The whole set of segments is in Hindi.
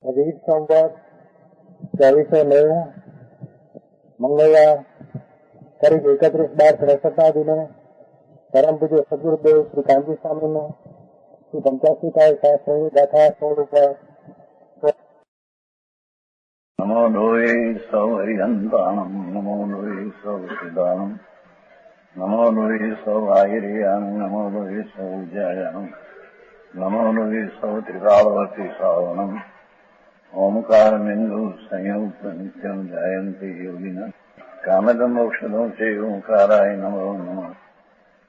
अजीत संवत 2490 मंगलवार करीब 31/12/63 दिने परम पूज्य सदगुरुदेव श्री कांजी स्वामी ने श्री 85 शास्त्री गाथा 16 पर नमो लोये सौ हरिहंताणम नमो लोये सौ सिदानम नमो लोये सौ आहिरियानम नमो लोये सौ जयानम नमो लोये सौ त्रिकालवती सावनम ओंकारमिंदु संयुक्त नित्यम जयंती योगिना कामदम मोक्षदो से ओंकाराय नमो नमः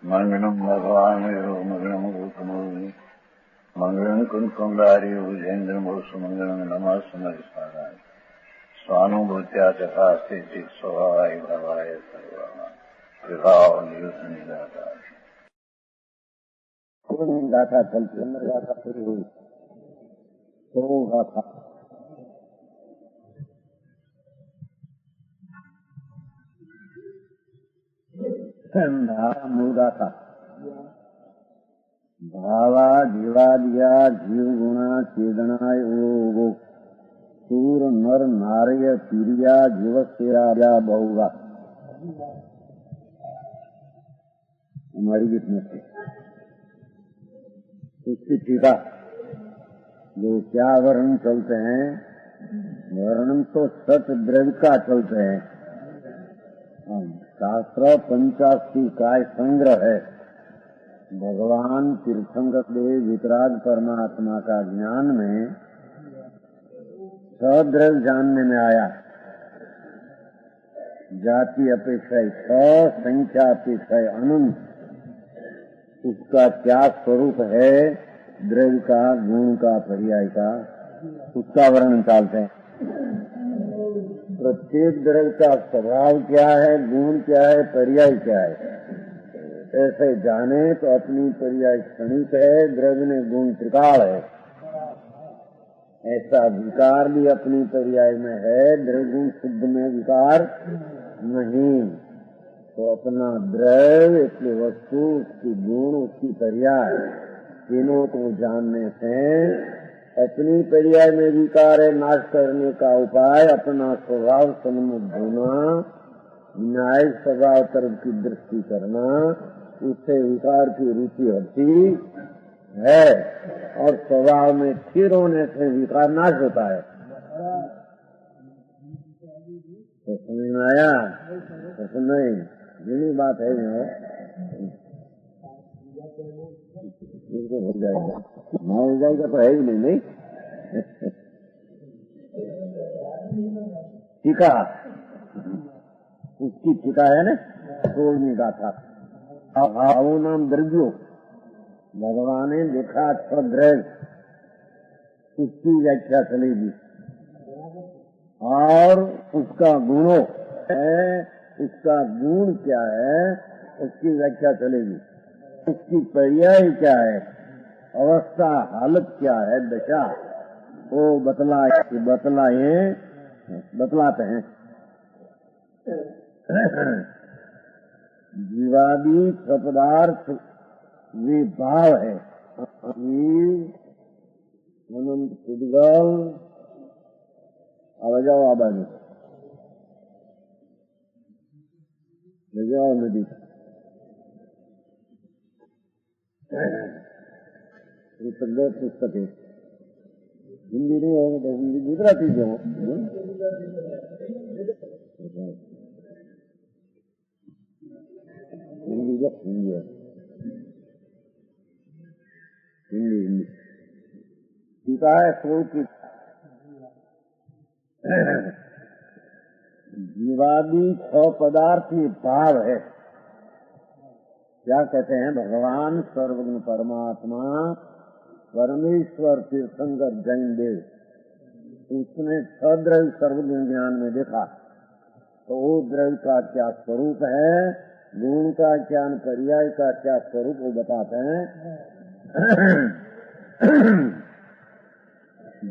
मंगलम भगवान मंगलम गौतमोनि मंगलम कुंकुमधारी भुजेन्द्र मोक्ष मंगलम नमः समरिसाराय स्वानुभूत्या तथा स्थिति स्वभावाय भवाय सर्वना विभाव नियुद्ध गाथा गाथा चलती अंदर गाथा पूरी हुई तो गाथा मूल गाथा भावा जीवादिया जीव गुणा चेदनाय ओगो सूर नर नार्य तीरिया जीवस्या बहुगा हमारी गीत में से उसकी टीका जो क्या वर्णन चलते हैं, वर्णन तो सत द्रव्य का चलते हैं। शास्त्र 85 काय संग्रह है। भगवान तीर्थंकर देव वितराग परमात्मा का ज्ञान में सद्रव्य जानने में आया। जाति अपेक्षा संख्या अपेक्षा अनंत उसका क्या स्वरूप है, द्रव्य का, गुण का, पर्याय का, उसका वर्णन चालते हैं। प्रत्येक द्रव्य का स्वभाव क्या है, गुण क्या है, पर्याय क्या है, ऐसे जाने तो अपनी पर्याय क्षणिक है, द्रव्य ने गुण त्रिकाल है। ऐसा विकार भी अपनी पर्याय में है, द्रव्य गुण शुद्ध में विकार नहीं। तो अपना द्रव्य, इसकी वस्तु, उसकी गुण, उसकी पर्याय, तीनों को जानने से अपनी पर्याय में विकार है नाश करने का उपाय अपना स्वभाव सन्मुख होना, न्याय स्वभाव तरफ की दृष्टि करना, उससे विकार की रुचि हटती है और स्वभाव में स्थिर होने से विकार नाश होता है। तो समझ में आया? तो नहीं, यही बात है। इसको भूल जाएगा, ना हो जाएगा तो है ही नहीं। टीका, उसकी टीका है ना 16वीं गाथा। भावो नाम द्रव्यो, भगवान ने देखा द्रव्य, उसकी व्याख्या चलेगी और उसका गुणों है, उसका गुण क्या है, उसकी व्याख्या चलेगी। उसकी पर्याय क्या है, अवस्था, हालत क्या है, दशा, वो बतलाते हैं। जीवादि पदार्थ वे भाव है। अनंत पुद्गल आवाजाओ आबादी जाओ नदी पुस्तक है। हिंदी नहीं होगा तो हिंदी गुजराती जो हिंदी है, हिंदी टीका है 16 की। जीवादि 6 पदार्थ ही भाव है। क्या कहते हैं, भगवान सर्वज्ञ परमात्मा परमेश्वर तीर्थंकर जैन देव, उसने सद्रव्य सर्वज्ञ ज्ञान में देखा तो वो द्रव्य का क्या स्वरूप है, गुण का क्या, पर्याय का क्या स्वरूप, वो बताते हैं।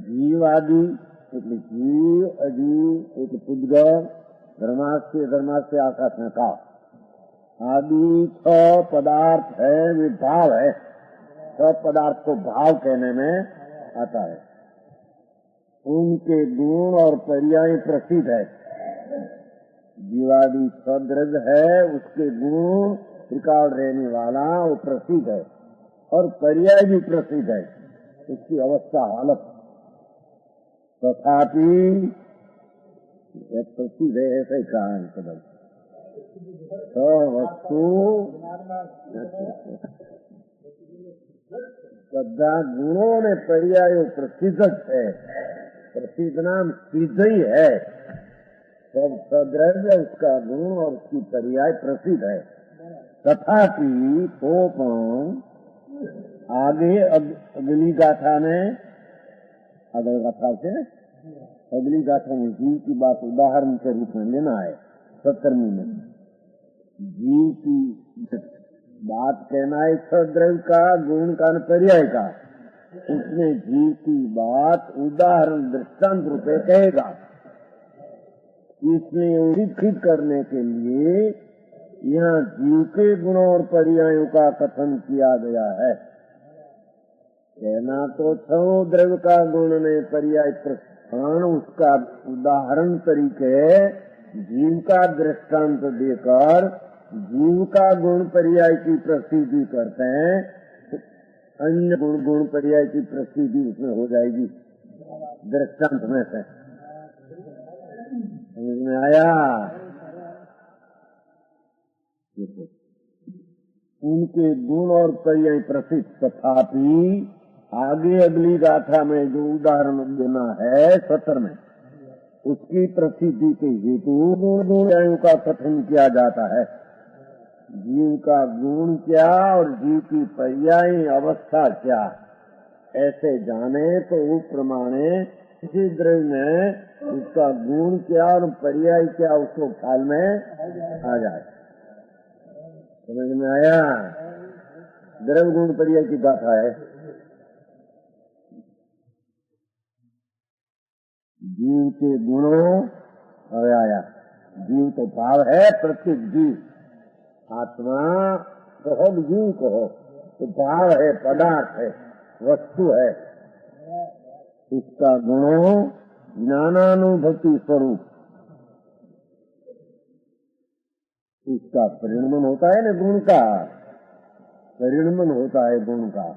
जीव आदि એટલે जीव, अजीव, एक पुद्गल, धर्मास्य आकाश में का आदि 6 पदार्थ है, वे भाव है। 6 पदार्थ को भाव कहने में आता है। उनके गुण और पर्याय प्रसिद्ध है। जीवादि सद्रव्य है, उसके गुण त्रिकाल रहने वाला वो प्रसिद्ध है और पर्याय भी प्रसिद्ध है, उसकी अवस्था हालत। तथापि प्रसिद्ध है ऐसा ही कारण कदम वस्तु બધા गुणों ने पर्याय प्रसिद्ध है। प्रसिद्ध नाम सिद्ध ही है। सब सद्रव्य उसका गुण और उसकी पर्याय प्रसिद्ध है। तथापि तो आगे अगली गाथा में अगली गाथा से अगली गाथा में जीव की बात उदाहरण के रूप में लेना है। 17वीं में जीव की बात कहना है सद्रव्य का, गुण का, पर्याय का। उसमें जीव की बात उदाहरण दृष्टांत रूपे कहेगा। इसलिए उल्लिखित करने के लिए यहाँ जीव के गुणों और पर्यायों का कथन किया गया है। कहना तो छो द्रव्य का गुण ने पर्याय प्रस्थान, उसका उदाहरण तरीके जीव का दृष्टांत देकर जीव का गुण पर्याय की प्रसिद्धि करते हैं। अन्य गुण पर्याय की प्रसिद्धि उसमें हो जाएगी दृष्टांत में से। समझ में आया? उनके गुण और पर्याय प्रसिद्ध। तथापि आगे अगली गाथा में जो उदाहरण देना है 17 में, उसकी प्रसिद्धि के हेतु गुण पर्यायों का कथन किया जाता है। जीव का गुण क्या और जीव की पर्याय अवस्था क्या, ऐसे जाने तो उस प्रमाणे किसी द्रव्य में उसका गुण क्या और पर्याय क्या उसको ख्याल में आ जाए। समझ में आया? द्रव्य गुण पर्याय की गाथा है। जीव के गुणों और आया जीव तो भाव है, प्रत्येक जीव आत्मा कहो जीव कहो तो भाव है, पदार्थ है, वस्तु है। इसका गुणों ज्ञानानुभूति स्वरूप, इसका परिणमन होता है ना, गुण का परिणमन होता है, गुण का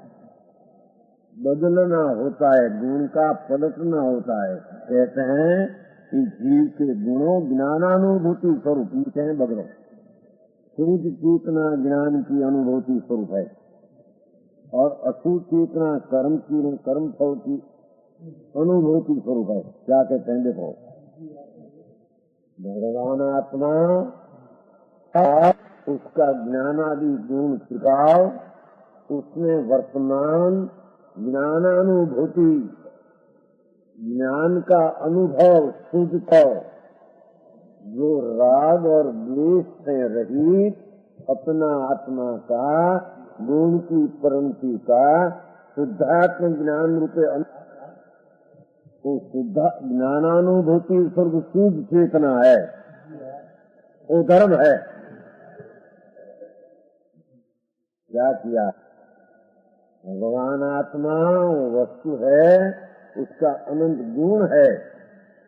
बदलना होता है, गुण का पलटना होता है। कहते हैं कि जीव के गुणों ज्ञानानुभूति स्वरूप, नीचे है बगड़ो, शुद्ध चेतना ज्ञान की अनुभूति स्वरूप है और अशुद्ध चेतना कर्म फल की अनुभूति स्वरूप है। क्या कहते हैं? देखो, भगवान आत्मा उसका ज्ञानादि गुण त्रिकाल, उसमें वर्तमान ज्ञानानुभूति, ज्ञान का अनुभव शुद्ध था, जो राग और द्वेष से रहित अपना आत्मा का गुण की परिणति का शुद्धात्म ज्ञान रूपे वो शुद्ध ज्ञानानुभूति स्वर्ग शुद्ध चेतना है, वो धर्म है। क्या किया? भगवान आत्मा वो वस्तु है, उसका अनंत गुण है,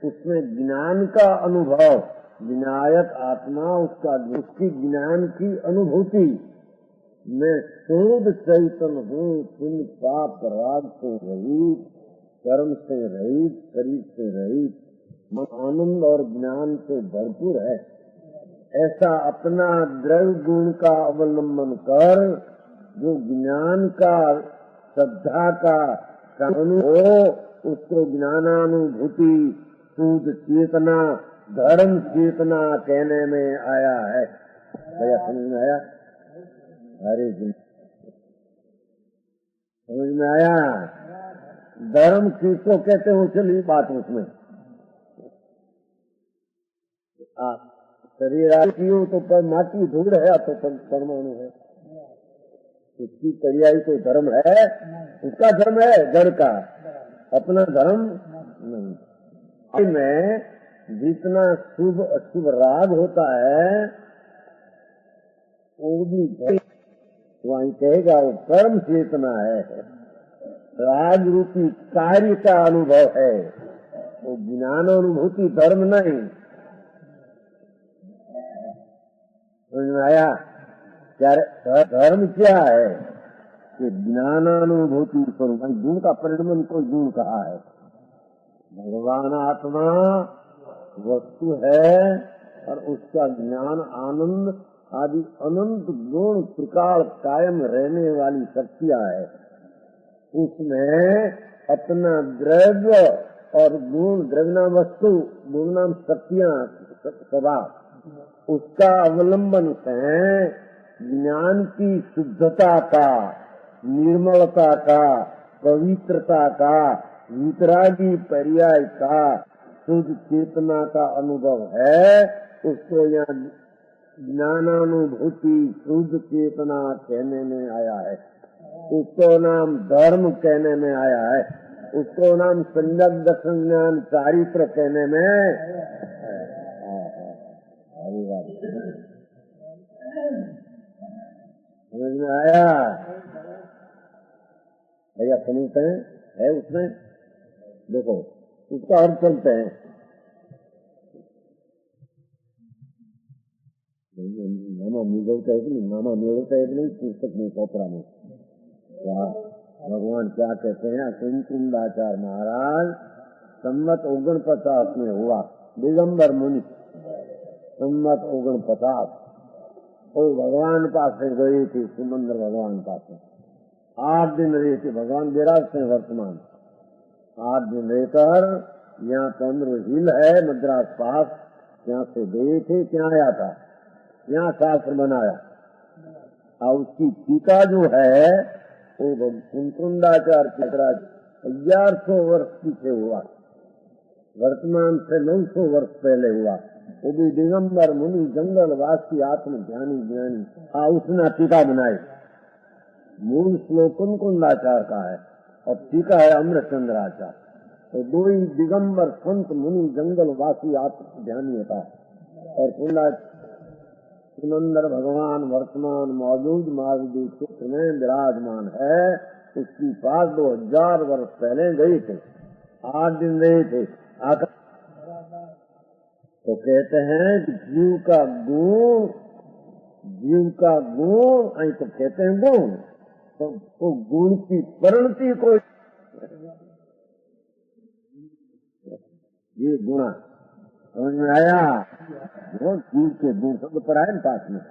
उसमें ज्ञान का अनुभव, विनायक आत्मा उसका उसकी ज्ञान की अनुभूति। मैं शुद्ध चैतन्य हूँ, पुण्य पाप राग से रहित, कर्म से रहित, शरीर से रहित, मन आनंद और ज्ञान से भरपूर है। ऐसा अपना द्रव्य गुण का अवलंबन कर जो ज्ञान का, श्रद्धा का अनुभव, उसको ज्ञानानुभूति शुद्ध चेतना, धर्म चेतना कहने में आया है। भैया समझ में आया? अरे जी समझ में आया? धर्म किसको कहते हो? चलिए बात उसमें शरीर की हो तो पर माटी धूल है, तो परमाणु है, उसकी पर्याय कोई धर्म है? उसका धर्म है जड़ का, अपना धर्म नहीं। में जितना शुभ अशुभ राग होता है वो भी वहीं कहेगा वो कर्म चेतना है, राग रूपी कार्य का अनुभव है, वो ज्ञानानुभूति धर्म नहीं। समझ में आया? क्या धर्म क्या है कि ज्ञानानुभूति स्वरूप गुण का परिणमन को गुण कहा है। भगवान आत्मा वस्तु है और उसका ज्ञान आनंद आदि अनंत गुण त्रिकाल कायम रहने वाली शक्तियां है। उसमें अपना द्रव्य और गुण, द्रव्य नाम वस्तु, गुण नाम शक्तियां, स्वभाव, उसका अवलंबन से ज्ञान की शुद्धता का, निर्मलता का, पवित्रता का, वितरागी पर्याय का, शुद्ध चेतना का अनुभव है। उसको यहाँ ज्ञानानुभूति शुद्ध चेतना कहने में आया है। उसको नाम धर्म कहने में आया है। उसको नाम संयम दर्शन ज्ञान चारित्र कहने में। समझ में आया भैया? समझते हैं है उसमें। देखो उसका अर्थ चलते हैं। नामा मिलता है कि नहीं, नामा मिलता है कि नहीं, पुस्तक में पोपरा में क्या भगवान क्या कहते हैं? कुंकुंडाचार्य महाराज संमत 49 में हुआ, दिगंबर मुनि संमत 49 वो भगवान पास गई थी, सुमंदर भगवान पास 8 दिन रही थी। भगवान विराजते हैं वर्तमान। 8 दिन रहकर यहाँ 15 हिल है मद्रास पास, यहाँ से गए थे। क्या आया था? यहाँ शास्त्र बनाया और उसकी टीका जो है वो कुंकुंडाचार्य की 1100 वर्ष पीछे हुआ, वर्तमान से 900 वर्ष पहले हुआ। वो भी दिगंबर मुनि जंगलवासी आत्म ज्ञानी ज्ञानी उसने टीका बनाई। मूल श्लोक कुंकुंडाचार्य का है और टीका है अमृतचंद्राचार्य। तो दो ही दिगंबर संत मुनि जंगलवासी आत्म ज्ञानी होता है। और सुनंदर भगवान वर्तमान मौजूद मालवी क्षेत्र में विराजमान है। उसकी पास 2000 वर्ष पहले गए थे, 8 दिन रहे थे। तो कहते हैं कि जीव का गुण तो कहते हैं गुण, तो गुण की परिणति को ये गुणा समझ में आया? वो जीव के गुण शब्द पर आए पास में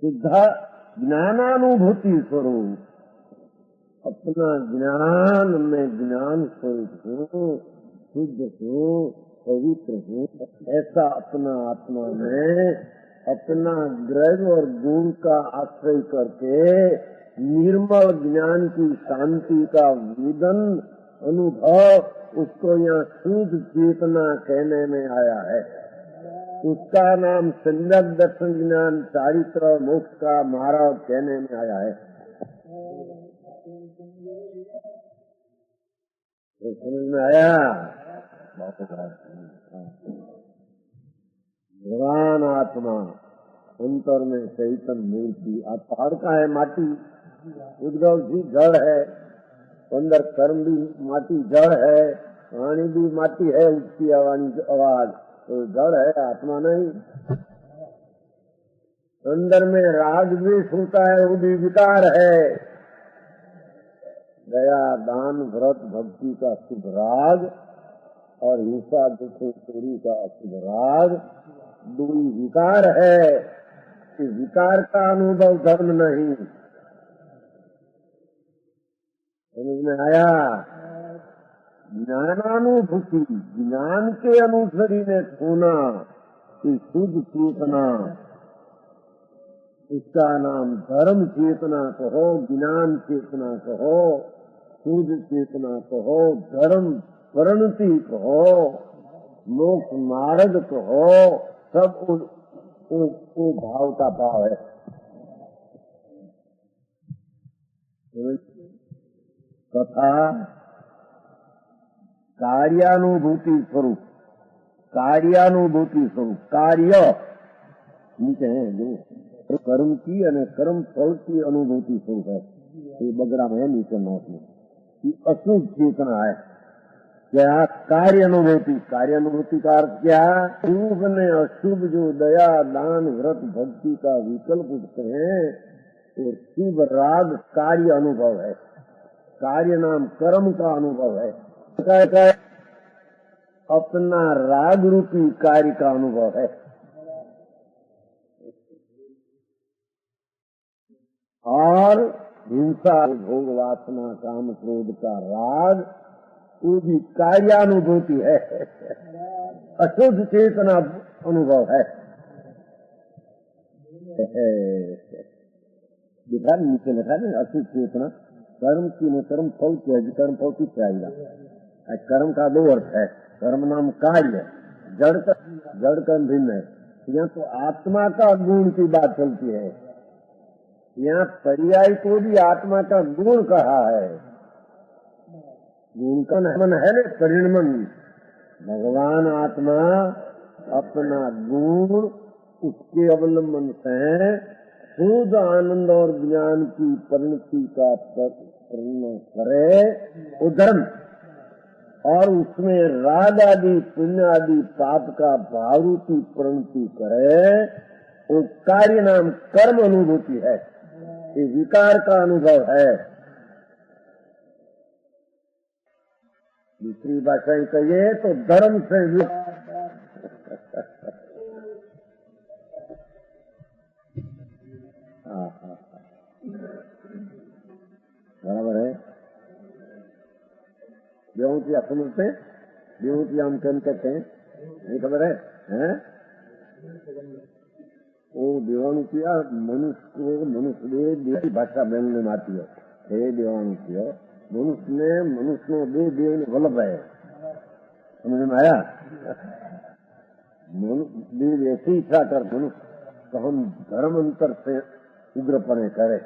शुद्ध ज्ञानानुभूति स्वरूप, अपना ज्ञान में ज्ञान स्वरूप हूँ, शुद्ध हूँ, पवित्र हूँ, ऐसा अपना आत्मा में अपना द्रव्य और गुण का आश्रय करके निर्मल ज्ञान की शांति का वेदन अनुभव, उसको यहाँ शुद्ध चेतना कहने में आया है। उसका नाम सम्यक दर्शन ज्ञान चारित्र मोक्ष का मार्ग कहने में आया है। तो समझ में आया? भगवान आत्मा अंतर में चैतन्य मूर्ति। आप पहाड़ का है माटी, उद्गव जी जड़ है, अंदर कर्म भी माटी जड़ है, वाणी भी माटी है, उसकी आवाज तो जड़ है, आत्मा नहीं। अंदर में राग भी होता है, वो भी विकार है। दया दान व्रत भक्ति का शुभ राग और हिंसा दुख चोरी का अशुभ राग दो विकार है। कि विकार का अनुभव धर्म नहीं। समझ में आया? ज्ञानानुभूति, ज्ञान के अनुसारी ने होना कि शुद्ध चेतना, उसका नाम धर्म चेतना कहो, ज्ञान चेतना कहो, शुद्ध चेतना कहो, धर्म परिणति कहो, मोक्ष मार्ग कहो, सब वो भाव का भाव है। तथा कार्यानुभूति स्वरूप, कार्यानुभूति स्वरूप, कार्य नीचे है जो कर्म की और कर्म फल की अनुभूति स्वरूप है। ये बगड़ा में है नीचे नोट में, ये अशुद्ध चेतना है। क्या कार्य अनुभूति का अर्थ क्या? शुभ ने अशुभ जो दया दान व्रत भक्ति का विकल्प उठते हैं तो शुभ राग कार्य अनुभव है, कार्य नाम कर्म का अनुभव है। क्या अपना राग रूपी कार्य का अनुभव है। और हिंसा भोग वासना काम क्रोध का राग वो भी कार्यानुभूति है, अशुद्ध चेतना अनुभव है। दिखा नीचे लिखा है अशुद्ध चेतना कर्म की न कर्म फल की है, कर्म फल की चाहिए। कर्म का दो अर्थ है, कर्म नाम कार्य, जड़ कर्म भिन्न है। यहाँ तो आत्मा का गुण की बात चलती है, यहाँ पर्याय को भी आत्मा का गुण कहा है। गुण का मन है न परिणमन, भगवान आत्मा अपना गुण उसके अवलंबन से शुद्ध आनंद और ज्ञान की परिणति का परिणय करे वो धर्म, और उसमें राग आदि पुण्य आदि पाप का भाव की परिणति करे वो कार्य नाम कर्म अनुभूति है, ये विकार का अनुभव है। दूसरी भाषा कहिए तो धर्म से बराबर है। बेहूतिया सुनते, बेहूतिया हम कहते हैं, नहीं खबर है? वो देवानुतिया मनुष्य को मनुष्य भाषा बोलने में आती है। हे देवानुतिया मनुष्य नो देव ने वल्लभ है, समझ में आया? देव ऐसी इच्छा कर मनुष्य तो हम धर्म अंतर से उग्रपने करे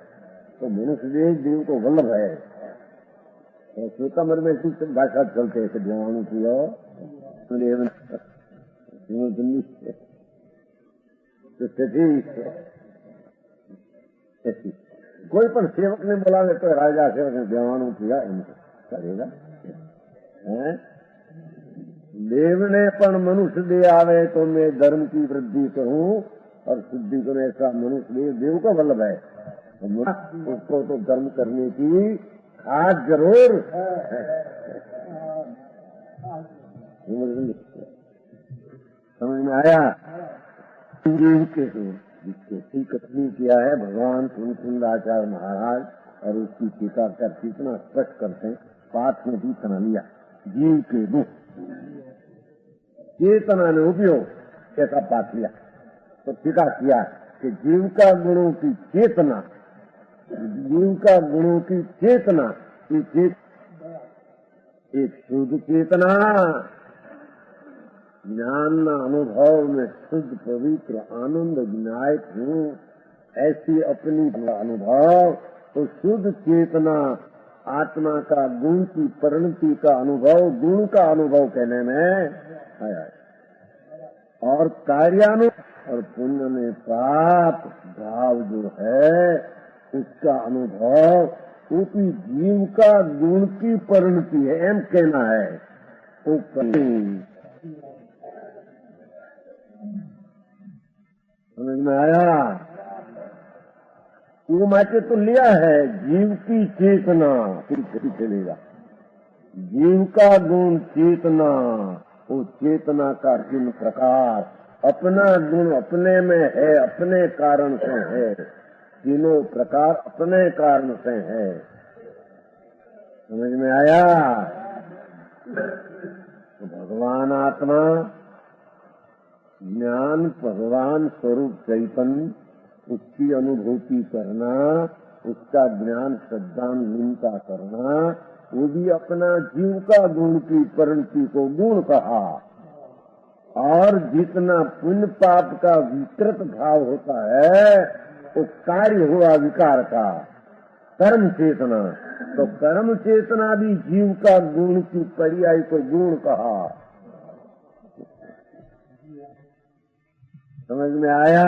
तो मनुष्य देव को वल्लभ है। तो श्वेतांबर में ऐसी भाषा चलते हैं देवानुतिया कोई पण सेवक ने बोलावे तो राजा सेवक ने देवानु किया इनको करेगा। देव ने पण मनुष्य दे आवे तो मैं धर्म की वृद्धि करूं और शुद्धि करूं, ऐसा मनुष्य देव का वल्लभ है। उसको तो धर्म करने की खास जरूर समझ में आया? जिसकी कथनी किया है भगवान कुंदाचार्य महाराज और उसकी टीका कर इतना स्पष्ट करते हैं, पाठ में भी तना लिया जीव के दुख चेतना ने उपयोग ऐसा पाठ लिया तो टीका किया कि जीव का गुणों की चेतना, जीव का गुणों की चेतना, एक शुद्ध चेतना ज्ञान अनुभव में शुद्ध पवित्र आनंद विनायक हूँ, ऐसी अपनी अनुभव तो शुद्ध चेतना आत्मा का गुण की परिणति का अनुभव, गुण का अनुभव कहने में आया। और कार्यानुभव और पुण्य में पाप भाव जो है उसका अनुभव वो भी जीव का गुण की परिणति है, एम कहना है। वो समझ में आया? वो माचे तो लिया है जीव की चेतना, फिर चलेगा जीव का गुण चेतना, वो चेतना का किन प्रकार अपना गुण अपने में है, अपने कारण से है, तीनों प्रकार अपने कारण से है। समझ में आया? तो भगवान आत्मा ज्ञान भगवान स्वरूप चैतन्य उसकी अनुभूति करना, उसका ज्ञान श्रद्धान्विता करना, वो भी अपना जीव का गुण की परिणति को गुण कहा। और जितना पुण्य पाप का विकृत भाव होता है वो कार्य हुआ विकार का, कर्म चेतना, तो कर्म चेतना भी जीव का गुण की पर्याय को गुण कहा। समझ में आया?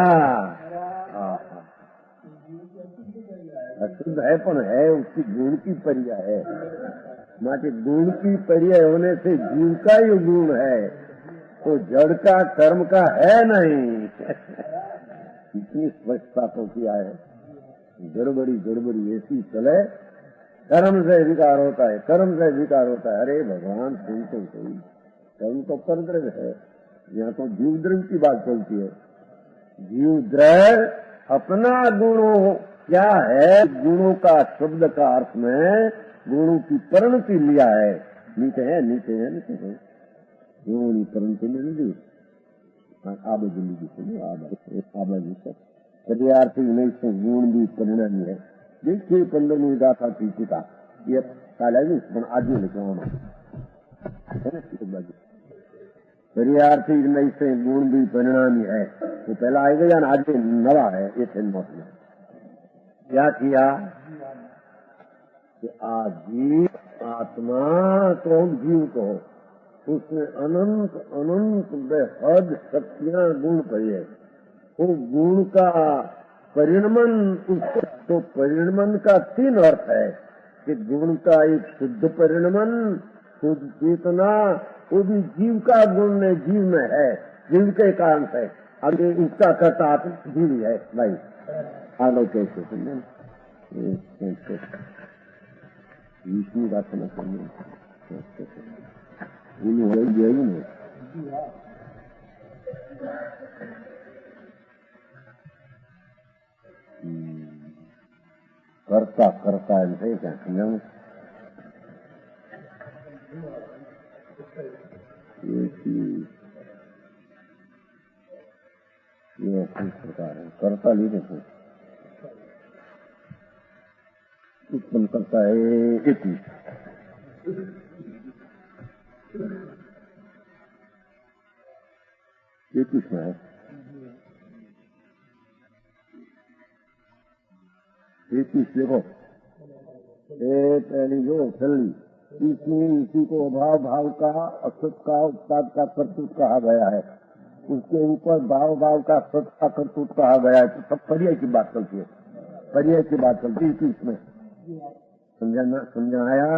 अशुद्ध है पण है उसकी गुण की पर्याय है। माटे गुण की पर्याय होने से जीव का ही गुण है, तो जड़ का कर्म का है नहीं। इतनी स्पष्टता तो किया है। गड़बड़ी ऐसी चले, कर्म से विकार होता है, कर्म से विकार होता है। अरे भगवान सुन तो सही, कर्म तो परद्रव्य है, यहाँ तो जीव द्रव्य की बात चलती है। जीव द्रव्य अपना गुणों क्या है, गुणों का शब्द का अर्थ में गुणों की परिणति लिया है। नीचे है गुणों की परिणति में लीजिए आ बाजू लीजिए सुनो, आ बाजू से पर्यार्थी नहीं से गुण भी परिणामी है। देखिए 15वीं गाथा की टीका ये कालेज पण आगे लिखा होना पर्यार्थी नहीं से गुण भी परिणामी है। तो पहला आएगा या आगे नवा है ये थे नोट में। क्या किया कि जीव आत्मा तो जीव को उसमें अनंत अनंत बेहद शक्तियां गुण पड़ी है। वो गुण का परिणमन, उसको तो परिणमन का 3 अर्थ है कि गुण का एक शुद्ध परिणमन, शुद्ध चेतना, वो भी जीव का गुण में जीव में है, जीव के कारण से। आगे उसका कर्ता जीव है भाई। आगे कैसे समझे विष्णु का समझ नहीं करता करता है क्या समझाऊं? ये प्रकार है, करता नहीं देखो उत्पन्न करता है 21 में है। 21 देखो, पहली जो छली इसमें इसी को अभाव भाव का असत का उत्पाद का कर्तृत्व कहा गया है। उसके ऊपर भाव भाव का सत का कर्तृत्व कहा गया है। तो सब पर्याय की बात चलती है, पर्याय की बात चलती है। 21 में समझाया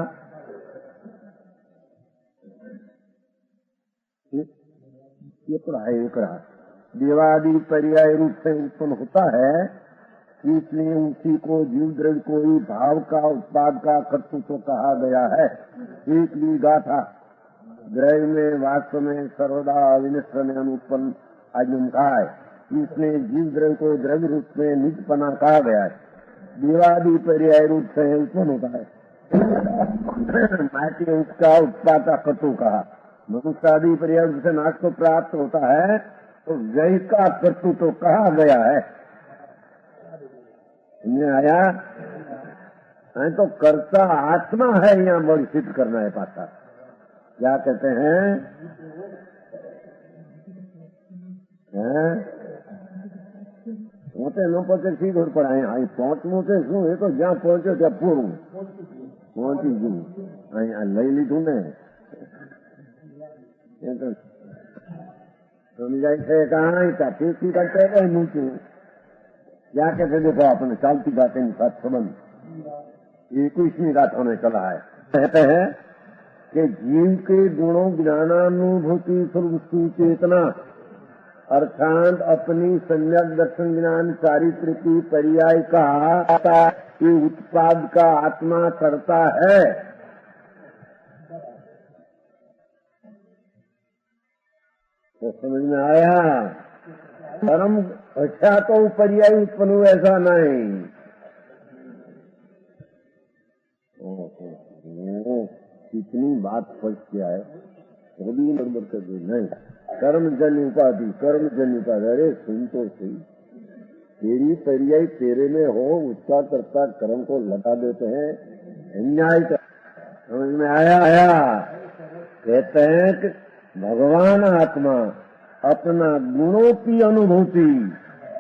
ये पढ़ाई एकड़ा देवादि पर्याय रूप से उत्पन्न होता है, इसलिए उसी को जीव द्रव्य को ही भाव का उत्पाद का कर्तृत्व कहा गया है। एक भी गाथा द्रव्य में वास्तव में सर्वदा अविनश्वर में अनुत्पन्न आगम कहा है, इसलिए जीव द्रव्य को द्रव्य रूप में निजपना कहा गया है। देवादि पर्याय रूप से उत्पन्न होता है, माटी उसका उत्पाद का कर्तृत्व कहा। मनुष्यादि पर्याय रूप से नाश को प्राप्त होता है, तो व्यय का कर्तृत्व कहा गया है। आया है तो कर्ता आत्मा है, यहाँ बड़ी सिद्ध करना है पाता। क्या कहते हैं? પોતે ન પહોંચે સીધો પણ અહીં પહોંચવું છે શું? એ તો જ્યાં પહોંચ્યો ત્યાં પૂરું પહોંચી ગયું। અહીં લઈ લીધું ને એ તો સમજાય છે કહાં ठीक करते हैं नीचे। क्या कहते देखो अपने चालती बातें साथ संबंध 21वीं गाथा में चला है। कहते हैं कि जीव के गुणों ज्ञानानुभूति स्वरूप चेतना अर्थात अपनी सम्यक दर्शन ज्ञान चारित्र की पर्याय का उत्पाद का आत्मा करता है। तो समझ में आया? कर्म अच्छा तो पर्याय उत्पन्न हुआ ऐसा नहीं। इतनी बात स्पष्ट किया है, वो भी नंबर कर दी नहीं। कर्म जन उपाधि, कर्म जन उपाधि। अरे सुन तो सही, तेरी पर्याय तेरे में हो, उसका कर्ता कर्म को लगा देते हैं, अन्याय कर। समझ में आया? कहते हैं कि भगवान आत्मा अपना गुणों की अनुभूति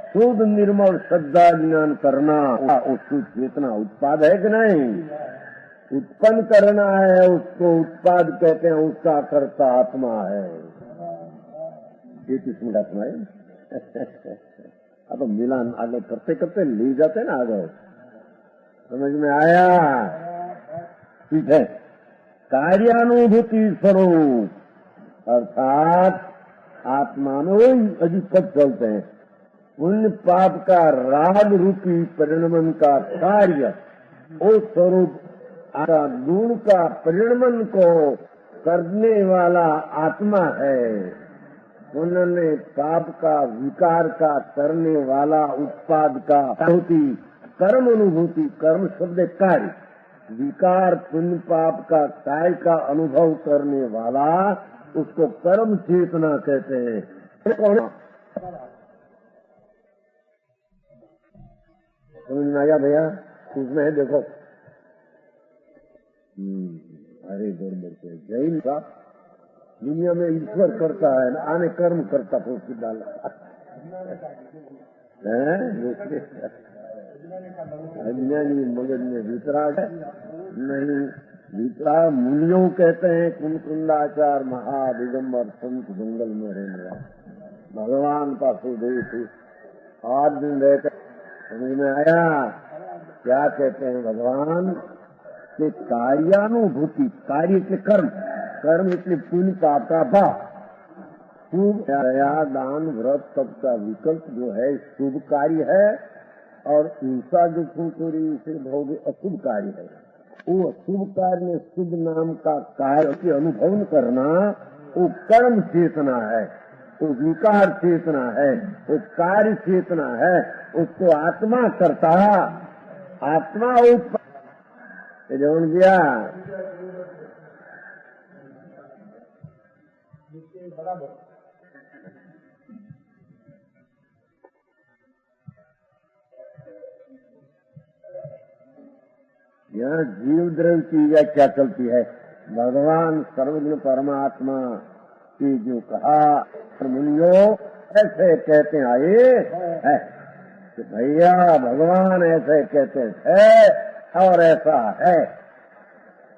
शुद्ध निर्मल श्रद्धा ज्ञान करना, उसकी चेतना उत्पाद है कि नहीं? उत्पन्न करना है, उसको उत्पाद कहते हैं, उसका कर्ता आत्मा है। ये किस्म आत्मा है। अब मिलान आगे करते करते ले जाते ना आगे। समझ में आया? ठीक है। कार्यानुभूति स्वरूप अर्थात आत्मा में वही अजीब पद चलते हैं। पुण्य पाप का राग रूपी परिणमन का कार्य वो स्वरूप गुण का परिणमन को करने वाला आत्मा है। उन्होंने पाप का विकार का करने वाला उत्पाद का अनुभूति, कर्म अनुभूति, कर्म शब्द कार्य, विकार पुण्य पाप का कार्य का अनुभव करने वाला उसको कर्म चेतना कहते हैं। कौन? समझ में आ गया भैया? उसमें है देखो। अरे गड़बड़ से जैन का दुनिया में ईश्वर करता है ना, आने कर्म करता पोस्ट डाला अज्ञानी मगज में वितराग नहीं। वितराग मुनियों कहते हैं कुंकुंडाचार महादिगंबर संत जंगल में रहने वाले भगवान वासुदेव थे। 8 दिन रहकर समझ में आया क्या कहते हैं भगवान के कार्यानुभूति, कार्य के कर्म, कर्म इसलिए पुण्य पाप का भाव, शुभ दया दान व्रत तप का विकल्प जो है शुभ कार्य है और हिंसा जो चोरी से भोग अशुभ कार्य है। वो अशुभ कार्य में शुभ नाम का कार्य के अनुभव करना वो कर्म चेतना है, वो विकार चेतना है, वो कार्य चेतना है। उसको आत्मा करता, आत्मा जोड़ दिया। यहाँ जीव द्रव्य की व्याख्या चलती है। भगवान सर्वज्ञ परमात्मा की जो कहा मुनियों ऐसे कहते आए है कि भैया भगवान ऐसे कहते थे और ऐसा है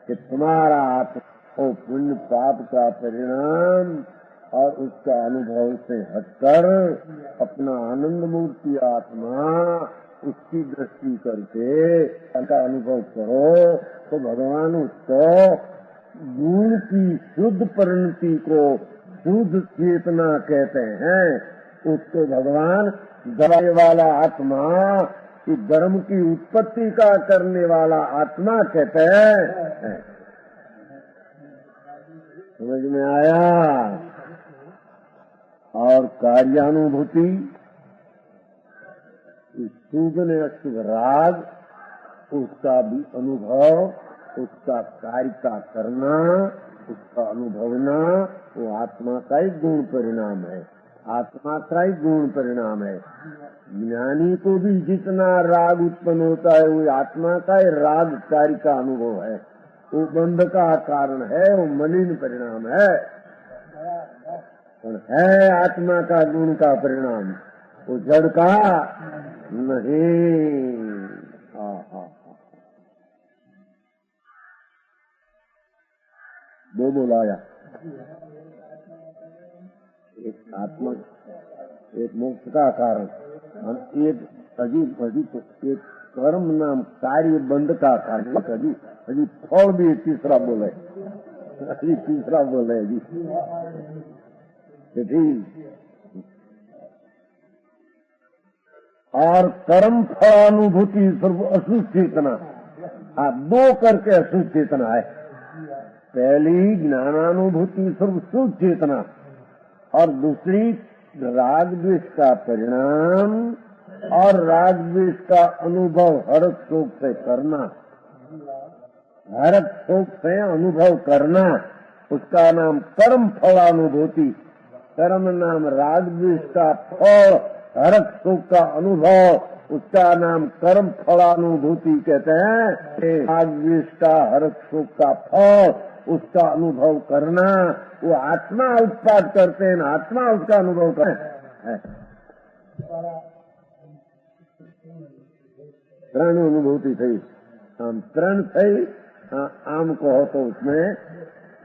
कि तुम्हारा आत्मा पुण्य पाप का परिणाम और उसका अनुभव से हटकर अपना आनंद मूर्ति आत्मा उसकी दृष्टि करके उनका अनुभव करो तो भगवान उसको गुण की शुद्ध परिणति को शुद्ध चेतना कहते हैं। उसको भगवान दवाई वाला आत्मा कि धर्म की उत्पत्ति का करने वाला आत्मा कहते हैं। समझ में आया? और कार्यानुभूति शुभ ने अशुभ राग उसका भी अनुभव, उसका कार्य का करना, उसका अनुभवना वो आत्मा का ही गुण परिणाम है, आत्मा का ही गुण परिणाम है। ज्ञानी को भी जितना राग उत्पन्न होता है वो आत्मा का ही राग कार्य का अनुभव है, वो बंध का कारण है, वो मलिन परिणाम है, है आत्मा का गुण का परिणाम, वो जड़ का नहीं। दो बोलाया, एक आत्मा, एक मोक्ष का कारण, एक अजीब एक कर्म नाम कार्य बंध का कारण, अजीब फल भी तीसरा बोले, अजीब तीसरा बोले जी। और कर्म फलानुभूति सर्व अशुद्ध चेतना, दो करके अशुद्ध चेतना है। पहली ज्ञानानुभूति सर्व शुद्ध चेतना और दूसरी राग द्वेष का परिणाम और राग द्वेष का अनुभव हर्ष शोक से करना, हर्ष शोक से अनुभव करना, उसका नाम कर्म फलानुभूति। कर्म नाम राग द्वेष का फल, हर्ष शोक का अनुभव, उसका नाम कर्म फलानुभूति कहते हैं। राग द्वेष का हर्ष शोक का फल, उसका अनुभव करना, वो आत्मा उत्पाद करते हैं, आत्मा उसका अनुभव करते हैं। त्रण अनुभूति थी, हम त्रण थी, आम को हो तो उसमें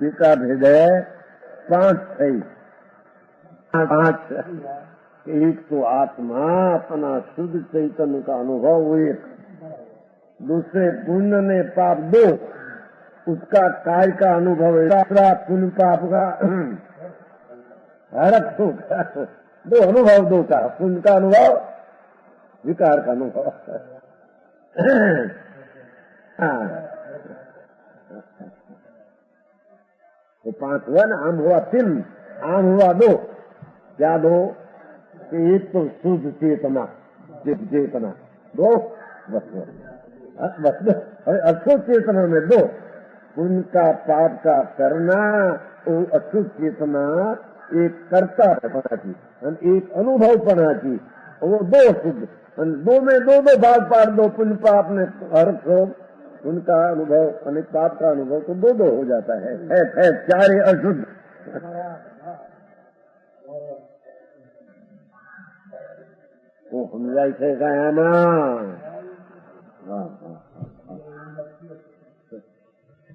पिता भेदे 5 थी, 5। एक तो आत्मा अपना शुद्ध चैतन्य का अनुभव, एक दूसरे पुण्य ने पाप दो, उसका काय का अनुभव है, दूसरा पुण्य पाप का हरक होगा। दो अनुभव, दो का, पुण्य का अनुभव, विकार का अनुभव। हाँ, तो 5 हुआ ना, आम हुआ 3, आम हुआ 2। क्या 2? कि एक तो शुद्ध चेतना, चेतना 2, बस अशुद्ध चेतना में 2, पुण्य का पाप का करना, वो अशुद्ध चेतना एक कर्ता पना की, एक अनुभव पना की, वो 2 शुद्ध, 2 में 2 भाग पाड़ दो, पुण्य पाप ने हर्ष हो, उनका अनुभव अनेक पाप का अनुभव तो 2 हो जाता है 4 अशुद्ध। वो समझाई थे गया ना।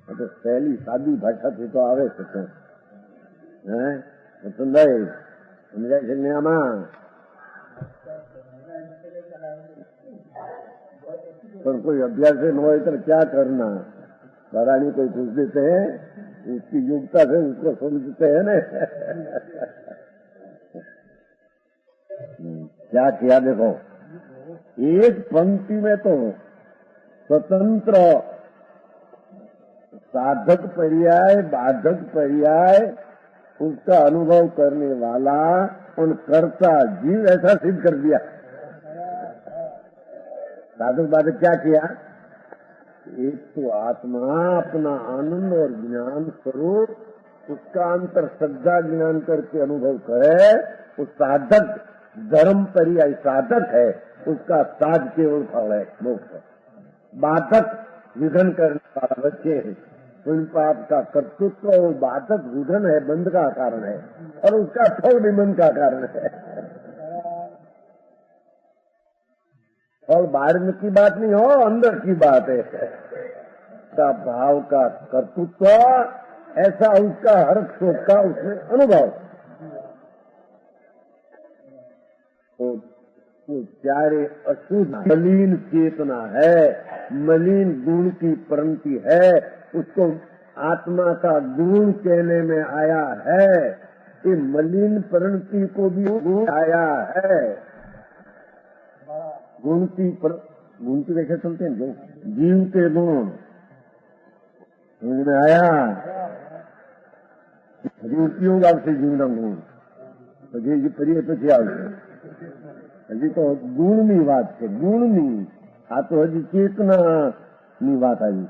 तो पहली सादी भाषा थी तो आवे सकते हैं, समझाई थे नियमा। पर कोई अभ्यास न हो तो क्या करना, रानी कोई पूछ देते हैं, उसकी योग्यता से उसको समझते हैं ना। क्या किया देखो, एक पंक्ति में तो स्वतंत्र साधक पर्याय, बाधक पर्याय, उसका अनुभव करने वाला और कर्ता जीव ऐसा सिद्ध कर दिया। साधक बाधक क्या किया? एक तो आत्मा अपना आनंद और ज्ञान स्वरूप, उसका अंतर श्रद्धा ज्ञान करके अनुभव करे, उस साधक धर्म पर्याय साधक है, उसका साध केवल फल है, मोक्ष। बाधक विघन करने वाला बच्चे है, पुण्य पाप का कर्तृत्व, वो बाधक विघन है, बंध का कारण है, और उसका फल भी बंध का कारण है। और बाहर में की बात नहीं हो, अंदर की बात है। का भाव का कर्तृत्व ऐसा, उसका हर शोक का उसमें अनुभव। तो प्यारे अशुद्ध मलिन चेतना है, मलिन गुण की परिणति है, उसको आत्मा का गुण कहने में आया है। ये मलिन परिणति को भी गुण आया है। गुण की कैसे चलते हैं? जो जीव के गुण समझ में आया, उपयोग आपसे जीवना गुण હજી ફરીએ પછી આવશે। હજી તો ગુણની વાત છે, ગુણની। આ તો હજી ચેતનાની વાત આવી,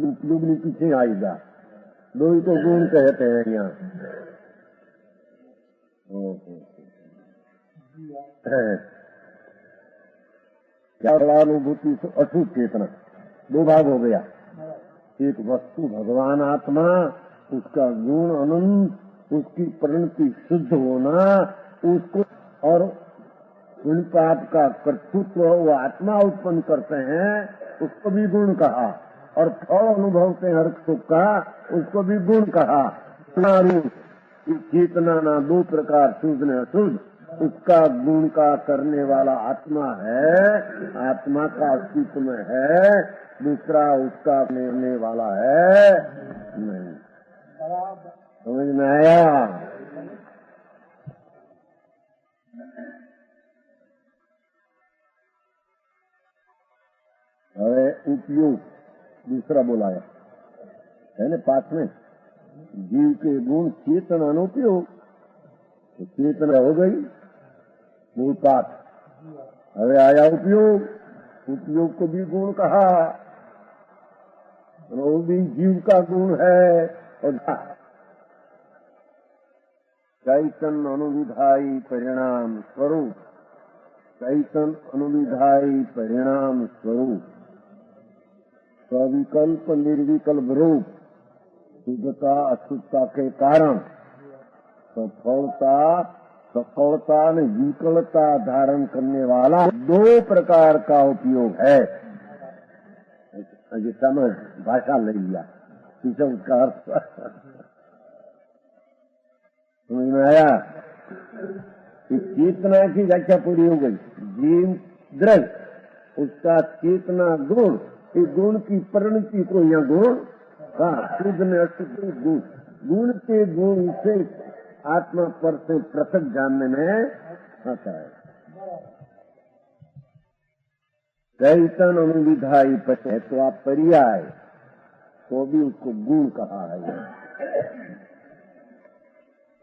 ઉપયોગની પીછે આવી જા। दो ही तो गुण कहते हैं यहाँ। क्या अनुभूति अशुद्ध चेतना, 2 भाग हो गया। एक वस्तु भगवान आत्मा, उसका गुण अनंत, उसकी परिणति शुद्ध होना, उसको और पुण्य पाप का कर्तृत्व वो आत्मा उत्पन्न करते हैं, उसको भी गुण कहा। और फल अनुभव से हर सुख का, उसको भी गुण कहा। चेतना ना 2 प्रकार, शुद्ध ने अशुद्ध, उसका गुण का करने वाला आत्मा है, आत्मा का अस्तित्व में है, दूसरा उसका लेने वाला है नहीं। समझ में आया? अरे उपयोग दूसरा बोलाया है ना, 5 में जीव के गुण चेतना अनुपयोग, तो चेतना हो गई मूल पाठ। अरे आया उपयोग, उपयोग को भी गुण कहा, वो भी जीव का गुण है। और चैतन अनुविधायी परिणाम स्वरूप, चैतन अनुविधायी परिणाम स्वरूप, सविकल्प निर्विकल्प रूप, शुद्धता अशुद्धता के कारण सफलता सफलता ने विकलता धारण करने वाला 2 प्रकार का उपयोग है। समझ, भाषा ले लिया, उसका अर्थ समझ में आया? चेतना की व्याख्या पूरी हो गई। जीव द्रव्य, उसका चेतना गुण ये गुण की परिणति को यहाँ गुण कहा। शुद्ध में अशुद्ध गुण, गुण के गुण से आत्मा पर से पृथक जानने में आता है। चैतन अनुविधाई है तो आप पर्याय तो भी उसको गुण कहा है।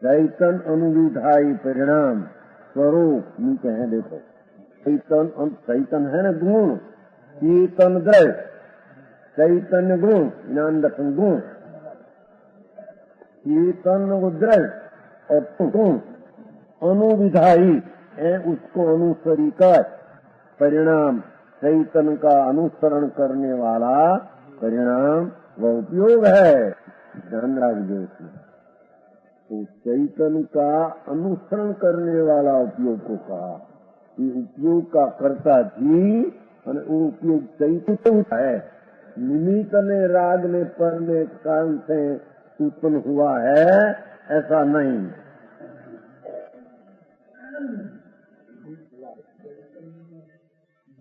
चैतन अनुविधाई परिणाम स्वरूप नीचे है, देखो चैतन है ना गुण, चेतन द्रव्य, चैतन्य गुण, ज्ञान दर्शन गुण, चेतन द्रव्य और गुण अनुविधाई है, उसको अनुसरी कर परिणाम, चैतन का अनुसरण करने वाला परिणाम वह उपयोग है। ध्यान रखिए उसमें, तो चैतन का अनुसरण करने वाला उपयोग को कहा। ये उपयोग का कर्ता जी और उपयोग चैतन्य है। निमित्त ने राग ने पर ने कारण से उत्पन्न हुआ है ऐसा नहीं।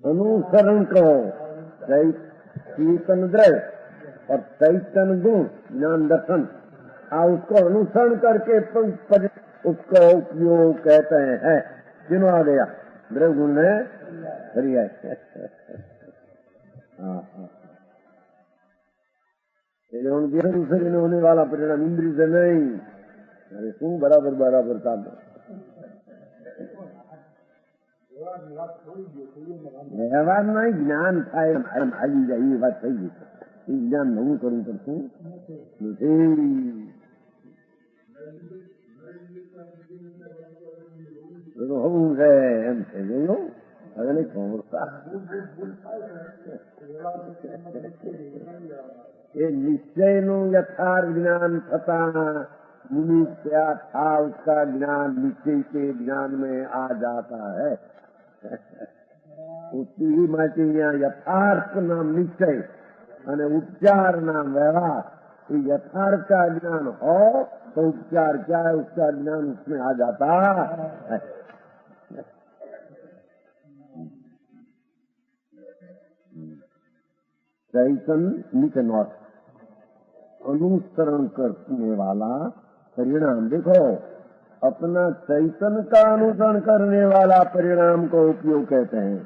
अनुसरण करो चैतन द्रव्य और चैतन गुण ज्ञान दर्शन, उसको अनुसरण करके उसका उपयोग कहते हैं। तीनों आ गया, द्रव्य गुण ने हरिया। दूसरे होने वाला परिणाम इंद्रिय से नहीं। अरे શું બરાબર બરાબર કામ વ્યવહાર નહીં, જ્ઞાન થાય આવી જાય એ વાત થઈ ગઈ। એ જ્ઞાન નવું કરવું પડશે નથી। હું છે એમ છે જોયું, હવે નહીં ખબર। ये निश्चय नु यथार्थ ज्ञान थता निमित्त था, उसका ज्ञान निश्चय के ज्ञान में आ जाता है। उसकी ही माटी यहाँ यथार्थ नाम निश्चय અને उपचार नाम व्यवहार। यथार्थ का ज्ञान हो तो उपचार क्या है, उसका ज्ञान उसमें आ जाता है। चैतन निकनौर अनुसरण करने वाला परिणाम, देखो अपना चैतन का अनुसरण करने वाला परिणाम को उपयोग कहते हैं।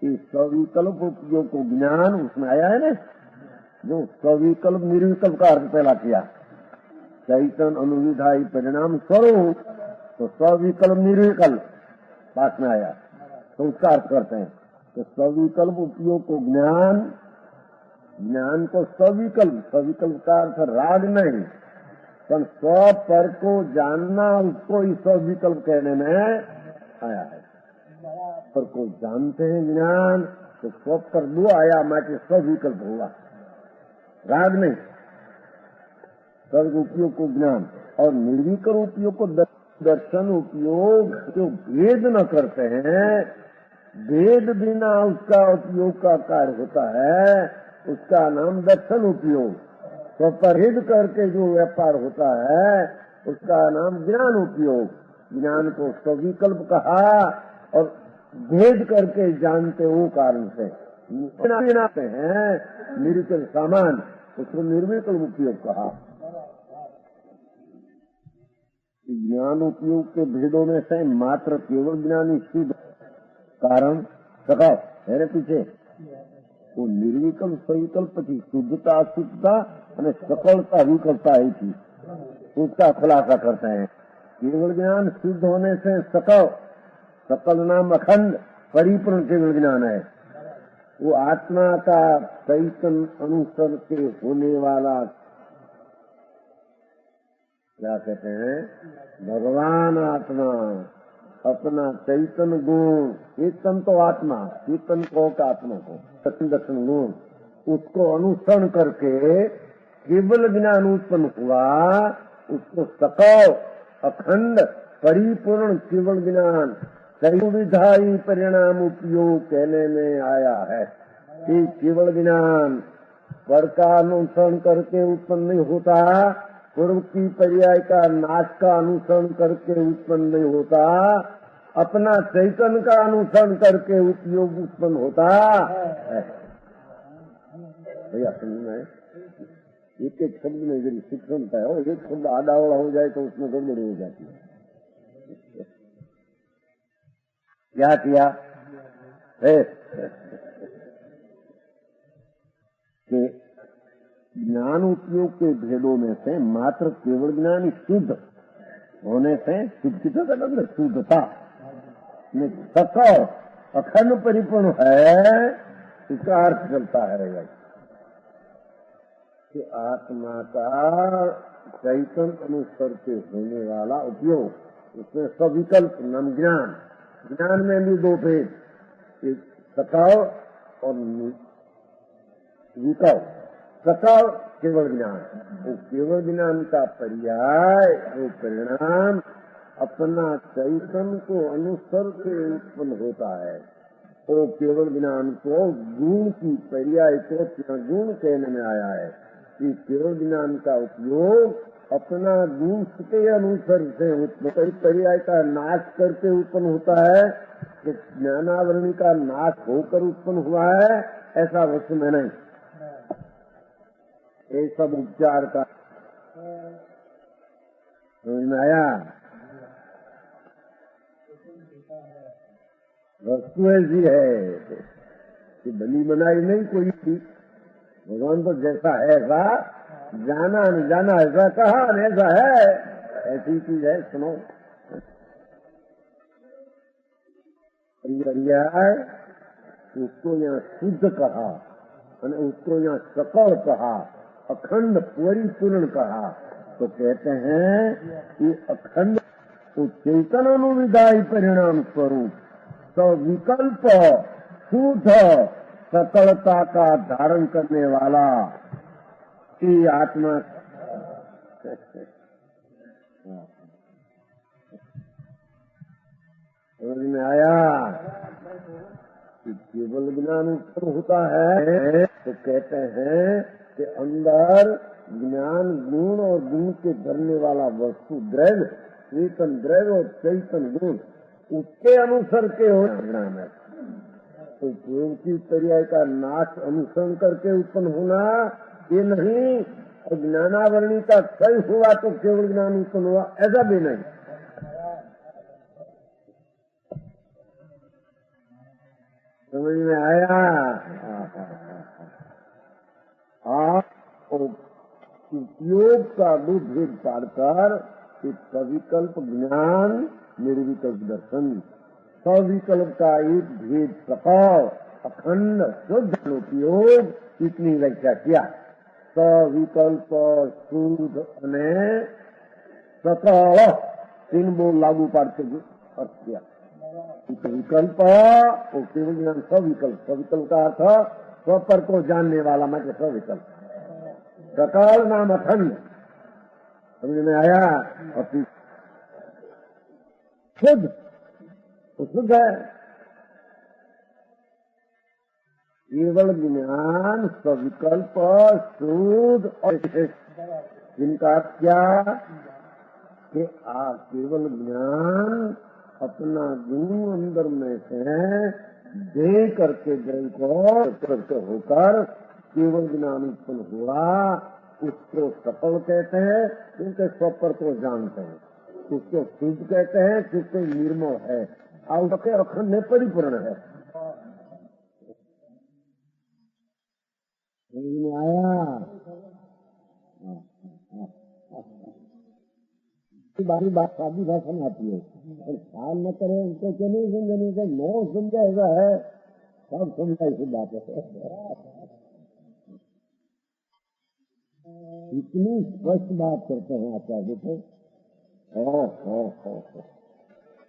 इस सविकल्प उपयोग को ज्ञान उसमें आया है ना, जो सविकल्प निर्विकल्प का अर्थ पहला किया। चैतन अनुविधाई परिणाम स्वरूप, तो सविकल्प निर्विकल्प पास में आया, तो उसका अर्थ करते हैं। तो सविकल्प उपयोग को ज्ञान, ज्ञान को सविकल्प, सविकल्प का अर्थ राग नहीं, पर स्व पर को जानना, उसको इस सविकल्प कहने में आया है। पर को जानते हैं ज्ञान, तो स्व पर दो आया, माटे सविकल्प हुआ, राग नहीं। सर्व उपयोग को ज्ञान और निर्विकल्प उपयोग को दर्शन उपयोग, जो भेद न करते हैं, भेद बिना उसका उपयोग का कार्य होता है, उसका नाम दर्शन उपयोग। तो परहेज करके जो व्यापार होता है उसका नाम ज्ञान उपयोग। ज्ञान को सविकल्प कहा और भेद करके जानते वो कारण से हैं निर्विकल्प सामान, उसको निर्विकल्प उपयोग कहा। ज्ञान उपयोग के भेदों में से मात्र केवल ज्ञानी शुद्ध कारण सकाव है ना पीछे, वो निर्विकल्प सविकल्प थी, शुद्धता अशुद्धता और सकलता विकल्पता ही थी, उसका खुलासा करते हैं। केवल ज्ञान शुद्ध होने से सकल, सकल नाम अखंड परिपूर्ण केवल ज्ञान है। वो आत्मा का चैतन अनुसर के होने वाला क्या कहते हैं, भगवान आत्मा अपना चैतन गुण, चेतन तो आत्मा, चेतन को का आत्मा को दर्शन गुण, उसको अनुसरण करके केवल ज्ञान उत्पन्न हुआ, उसको सकल अखंड परिपूर्ण केवल ज्ञान विधाई परिणाम उपयोग कहने में आया है। कि केवल ज्ञान पर का अनुसरण करके उत्पन्न नहीं होता, पूर्व की पर्याय का नाश का अनुसरण करके उत्पन्न नहीं होता, अपना चैतन का अनुसरण करके उपयोग उत्पन्न होता है। भैया समझ में एक एक शब्द में यदि शिक्षणता है, एक शब्द आडावड़ा हो जाए तो उसमें गड़बड़ी हो जाती है। क्या किया कि ज्ञान उपयोग के भेदों में से मात्र केवल ज्ञान शुद्ध होने से शुद्धता का मतलब शुद्धता में सकल अखंड परिपूर्ण है, इसका अर्थ चलता है भाई कि आत्मा का चैतन्य अनुसार के होने वाला उपयोग, उसमें सविकल्प नाम ज्ञान, ज्ञान में भी दो भेद, एक सकल और विकल्प। सकल केवल ज्ञान, वो केवल ज्ञान का पर्याय, वो परिणाम अपना चैतन्य को अनुसर के उत्पन्न होता है। वो केवल ज्ञान को गुण की पर्याय को गुण कहने में आया है कि केवल ज्ञान का उपयोग अपना गुण के अनुसार से उत्पन्न, पर्याय का नाश करके उत्पन्न होता है कि ज्ञानावरणी का नाश होकर उत्पन्न हुआ है, ऐसा वस्तु में नहीं। ये सब उपचार का समझ में आया। वस्तु ऐसी है कि बनी बनाई नहीं कोई थी, भगवान तो जैसा है ऐसा जाना न जाना, ऐसा कहा न ऐसा है, ऐसी चीज है। सुनो पर्याय उसको यहाँ शुद्ध कहा और उसको यहाँ सकल कहा, अखंड परिपूर्ण कहा, तो कहते हैं कि अखंड तो चैतन्य अनुविदायी परिणाम स्वरूप सविकल्प शुद्ध सकलता का धारण करने वाला की आत्मा समझ में आया कि केवल ज्ञान उत्पन्न होता है तो कहते हैं कि अंदर ज्ञान गुण और गुण के धरने वाला वस्तु द्रव्य, चेतन द्रव्य और चैतन गुण उसके अनुसार के हो ज्ञान है। तो उपयोग की पर्याय का नाश अनुसरण करके उत्पन्न होना ये नहीं, और ज्ञानावरणी का क्षय हुआ तो केवल ज्ञान उत्पन्न हुआ, ऐसा भी नहीं। समझ में आया। उपयोग का भेद पाड़कर सविकल्प ज्ञान, निर्विकल्प दर्शन, सविकल्प का एक भेद सकल अखंड शुद्ध उपयोग, इतनी व्याख्या किया। सविकल्प शुद्ध ने सकल तीन बोल लागू पाड़ते अर्थ किया। विकल्प और केवल ज्ञान सविकल्प, सविकल्प का अर्थ स्व पर को जानने वाला मतलब सविकल्प, सकल नाम अखंड। समझ में आया। और शुद्ध तो शुद्ध है, केवल ज्ञान सविकल्प शुद्ध और इनका क्या कि केवल ज्ञान अपना गुण अंदर में से दे करके जल को करके होकर केवल ज्ञान उत्पन्न हुआ, उसको सफल कहते हैं क्योंकि स्वपर को जानते हैं, उसको शुद्ध कहते हैं क्योंकि निर्मल है और उसके अखंड में परिपूर्ण है। आया बारी बात सादी भाषा में आती है, और ख्याल न करे उनको क्यों नहीं समझने का, नो समझा ऐसा है, सब समझा ऐसी बात है। इतनी स्पष्ट बात करते हैं आचार्य तो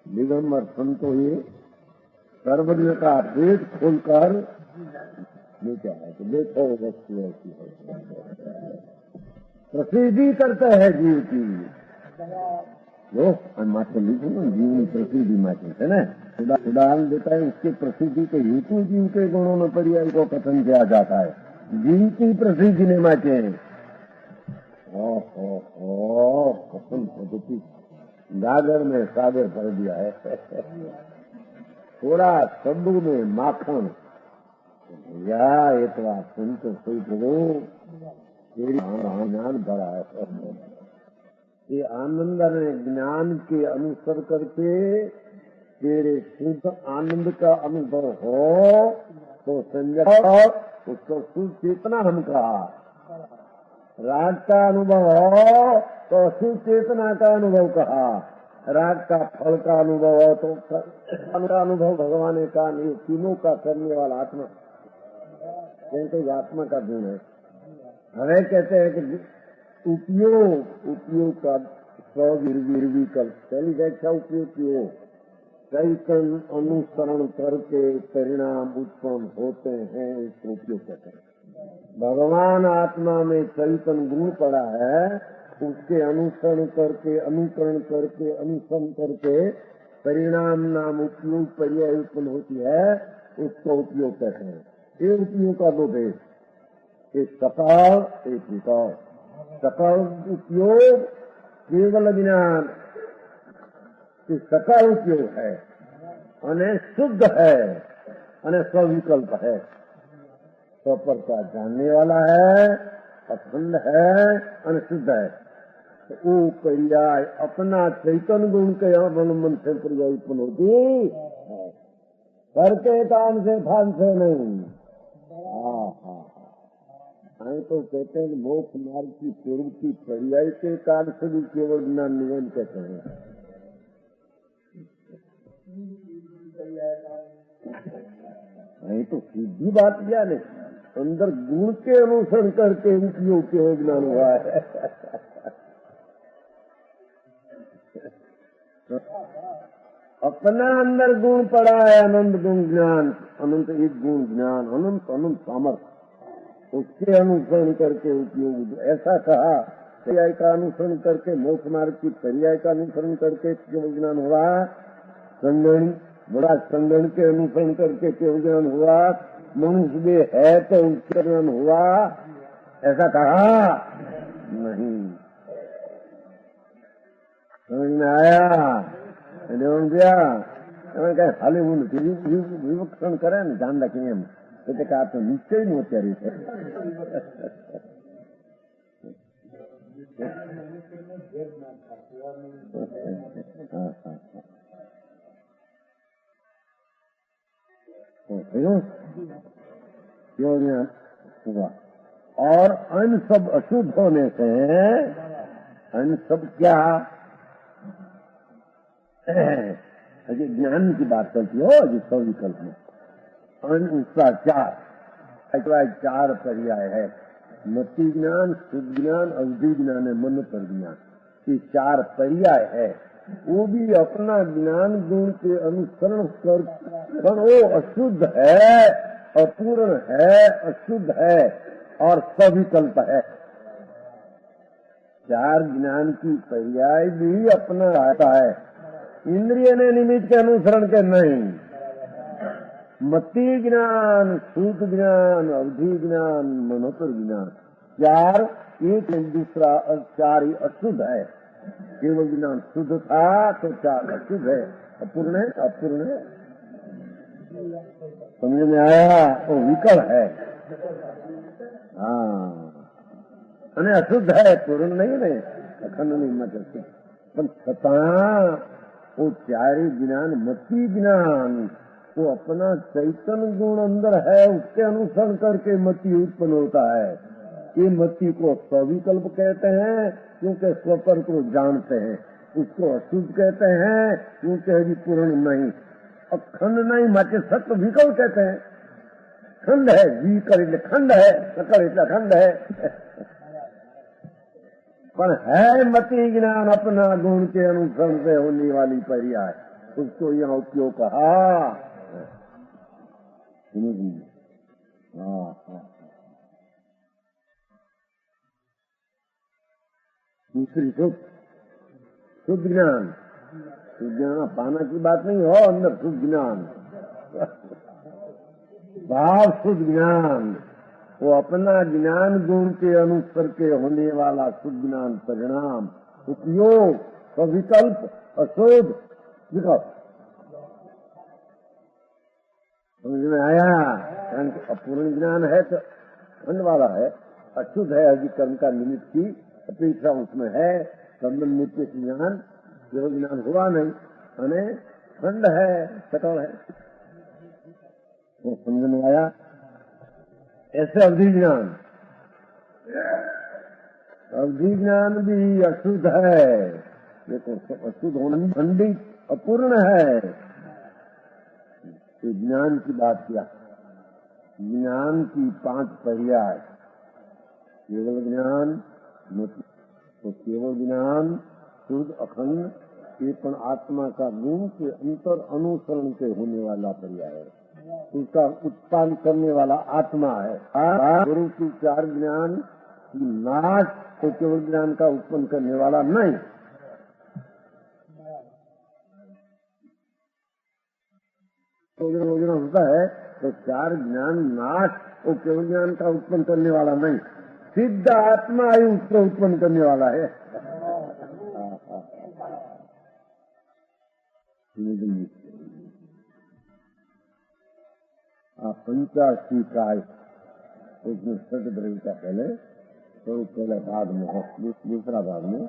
दिगंबर संतो ये सर्वज्ञ का पेट खोलकर लेके आए तो देखो वस्तु ऐसी है, प्रसिद्धि करते हैं जीव की जो मात्र लिखो ना, जीव प्रसिद्धि मात्र है ना, उदाहरण देता है उसके प्रसिद्धि के हेतु जीव के गुणों में पर्याय को कथन किया जाता है, जीव की प्रसिद्धि ने माचे कथन पद्धति गागर में सागर भर दिया है, थोड़ा सब्बू में माखन भैया ये तो आप सुन तो सही करो, ज्ञान बड़ा है। ये आनंद ने ज्ञान के अनुसार करके तेरे शुद्ध आनंद का अनुभव हो तो संजय उसको शुद्ध चेतना हम कहा। राग का अनुभव हो तो शुद्ध चेतना का अनुभव कहा। राग का फल का अनुभव हो तो फल का अनुभव भगवान का नहीं, तीनों का करने वाला आत्मा, क्योंकि आत्मा का गुण है। हमें कहते हैं कि उपयोग का स्व पहली व्याख्या उपयोग की हो, चैतन अनुसरण करके परिणाम उत्पन्न होते हैं, इसको उपयोग कहते हैं। भगवान आत्मा में चैतन गुण पड़ा है, उसके अनुसरण करके अनुकरण करके अनुसरण करके परिणाम नाम उपयोग पर्याय उत्पन्न होती है, उसको उपयोग कहते हैं। ये उपयोग का दो भेद, एक सकल एक विकल। सकल उपयोग केवल ज्ञान, सकल उपयोग है अने शुद्ध है अने स्विकल्प है, स्वपर का जानने वाला है, अखंड है अने शुद्ध है। तो वो पर्याय अपना चैतन्य गुण के अवलंबन से पर्याय उत्पन्न होती है, करके काम से फान से नहीं। तो कहते हैं मोक्ष मार्ग की पूर्व की पर्याय के काल से भी केवल ज्ञान निगम कहते हैं। नहीं तो सीधी बात क्या नहीं, अंदर गुण के अनुसरण करके उपयोग के ज्ञान हुआ है। अपना अंदर गुण पड़ा है, अनंत गुण ज्ञान, अनंत एक गुण ज्ञान, अनंत अनंत सामर्थ्य, उसके अनुसरण करके उपयोग। ऐसा कहा पर्याय का अनुसरण करके मोक्ष मार्ग की पर्याय का अनुसरण करके केवल ज्ञान हुआ। संगण बड़ा संगण के अनुसरण करके केवल ज्ञान हुआ। मनुष्य में है तो उसके ज्ञान हुआ, ऐसा कहा नहीं। समझ में आया? खाली विवक्षण करे ने ध्यान रखिए हम એટલે કે આ તો નિશ્ચય નું અત્યારે છે। हुआ और अन्य सब अशुद्ध होने से, अन्य सब क्या अभी ज्ञान की बात चलती हो, अभी सौ विकल्प में उसका चार पर्याय है। मति ज्ञान, शुद्ध ज्ञान, अवधि ज्ञान है, मन पर ज्ञान, ये चार पर्याय है। वो भी अपना ज्ञान गुण के अनुसरण कर, पर वो अशुद्ध है, अपूर्ण है, अशुद्ध है और सविकल्प है। चार ज्ञान की पर्याय भी अपना आता है, इंद्रिय ने निमित्त के अनुसरण के नहीं। मति ज्ञान, शुद्ध ज्ञान, अवधि ज्ञान, मनोतर ज्ञान, चार एक दूसरा, चार ही अशुद्ध है। केवल ज्ञान शुद्ध था तो चार अशुद्ध है, अपूर्ण है, अपूर्ण है। समझ में आया? वो विकल है। हाँ, अने अशुद्ध है, पूर्ण नहीं है, अखंड नहीं मतलब। पर छता वो चारे ज्ञान, मति ज्ञान, वो अपना चैतन्य गुण अंदर है, उसके अनुसरण करके मति उत्पन्न होता है। ये मति को सविकल्प कहते हैं क्योंकि स्वपर को जानते हैं, उसको अशुद्ध कहते हैं क्योंकि अभी पूर्ण नहीं, अखंड नहीं, माटे सत्य विकल्प कहते हैं। खंड है, विकल એટલે खंड है, सकल એટલે खंड है। पर है मति ज्ञान अपना गुण के अनुसरण से होने वाली पर्याय, उसको यहाँ उपयोग कहा। दूसरी शुद्ध ज्ञान, शुद्ध ज्ञान पाना की बात नहीं हो, अंदर शुद्ध ज्ञान, भाव शुद्ध ज्ञान, वो अपना ज्ञान गुण के अनुसार के होने वाला शुद्ध ज्ञान परिणाम, उपयोग, विकल्प, अशुद्ध विकल्प, समझ में आया? अपूर्ण ज्ञान है तो खंड वाला है, अशुद्ध है, अभी कर्म का निमित्त की अपेक्षा उसमें है। संबंध नित्य ज्ञान केवल ज्ञान हुआ नहीं, अने खंड है, सकल है। वो समझ में आया? ऐसे अवधि ज्ञान, अवधि ज्ञान भी अशुद्ध है। देखो अशुद्ध होना खंडित अपूर्ण है। तो ज्ञान की बात किया, ज्ञान की 5 पर्याय। केवल ज्ञान, तो केवल ज्ञान शुद्ध अखंड चेतन आत्मा का गुण के अंतर अनुसरण के होने वाला पर्याय है। उसका उत्पादन करने वाला आत्मा है। गुरु की 4 ज्ञान की नाश तो केवल ज्ञान का उत्पन्न करने वाला नहीं। तो योजना होता है तो 4 ज्ञान नाश तो केवल ज्ञान का उत्पन्न करने वाला नहीं, सिद्ध आत्मा ही उसको उत्पन्न करने वाला है। पंचाशी काय उसमें छठ द्रव्य का पहले तो पहले भाग में है, दूसरा भाग में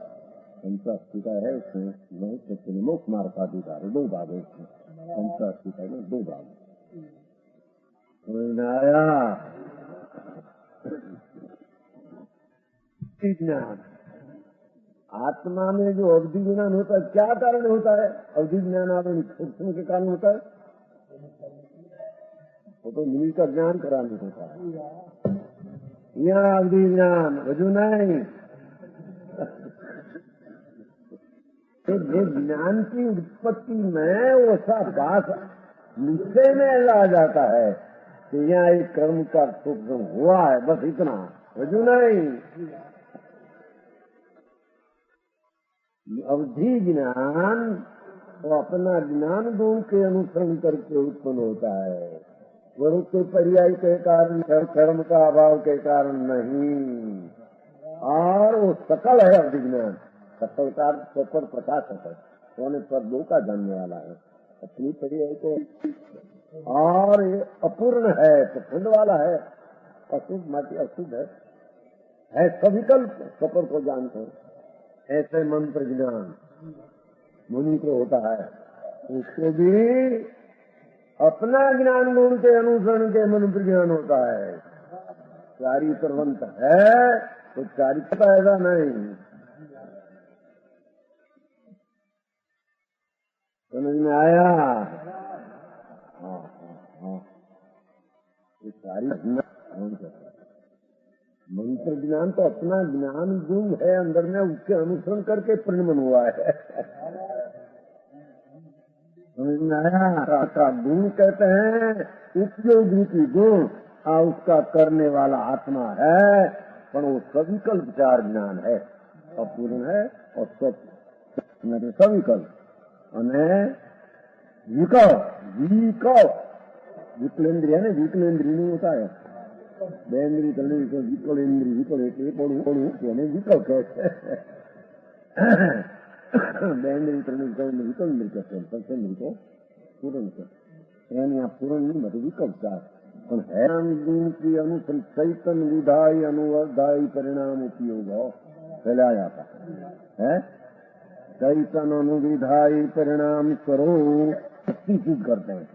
पंचाशी का है। उसमें बहुत मोक्ष मार्ग का अधिकार है, 2 भाग है उसमें। पंचाशी का में 2 भाग आया। ज्ञान आत्मा में जो अवधि ज्ञान होता है, क्या कारण होता है? अवधि ज्ञान आपने सूक्ष्म के कारण होता है, वो तो मिली का ज्ञान कराने होता है। यहाँ अवधि ज्ञान वजू नहीं। तो जो ज्ञान की उत्पत्ति में वो सब बात निश्चय में आ जाता है कि यहाँ एक कर्म का सूक्ष्म हुआ है, बस इतना, वजू नहीं। अवधि ज्ञान वो अपना ज्ञान गुण के अनुसरण करके उत्पन्न होता है, वह के पर्याय के कारण, कर्म का अभाव के कारण नहीं। और वो सकल है अवधि ज्ञान, सकल का पर प्रकाशक है, होने पर 2 का जानने वाला है अपनी पर्याय को। और ये अपूर्ण है तो खंड वाला है, अशुद्ध माटी अशुद्ध है सविकल्प, सफर को जानते हैं। ऐसे मंत्र ज्ञान मुनि को होता है, उसको भी अपना ज्ञान गुण के अनुसरण के मंत्र ज्ञान होता है। चारित्रवंत है तो चारित्र ऐसा नहीं। समझ में आया? मंत्र ज्ञान तो अपना ज्ञान गुण है अंदर में, उसके अनुसरण करके परिणमन हुआ है। समझ में आया? का गुण कहते हैं उपयोगी की गुण, उसका करने वाला आत्मा है, पर वो सविकल्प 4 ज्ञान है, अपूर्ण है और सविकल्प। विकलेन्द्रिय ने विकलेन्द्रिय नहीं होता है, बेन्द्रिय करने विकल इंद्रिय, विकल पढ़ू विकल कहते हैं। बेन्द्रिय करने विकल इंद्रिय कहते हैं, पंचेन्द्रिय को पूर्ण कहते हैं। यहाँ पूर्ण नहीं मतलब विकल्पचार है। गुण की अनुसरण चैतन्य विधाई अनुदायी परिणाम उपयोग फैलाया जाता है। चैतन्य अनुविधाई परिणाम करो सिद्ध करते हैं।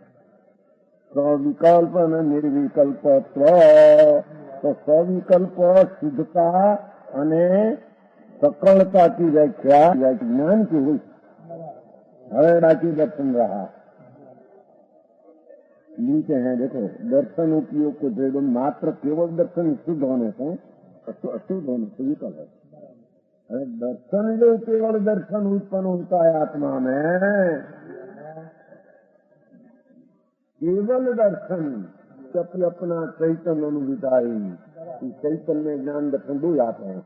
सविकल्प न निर्विकल्प, तो सविकल्प शुद्धता અને सकलता की व्याख्या ज्ञान की हुई। हरे बाकी दर्शन रहा नीचे हैं, देखो दर्शन उपयोग को दे दो, मात्र केवल दर्शन शुद्ध होने से अशुद्ध होने से विकल है। अरे दर्शन जो केवल दर्शन उत्पन्न होता है आत्मा में, केवल दर्शन जब अपना चैतन्य अनुभूताई, चैतन्य में ज्ञान दर्शन 2 आते हैं।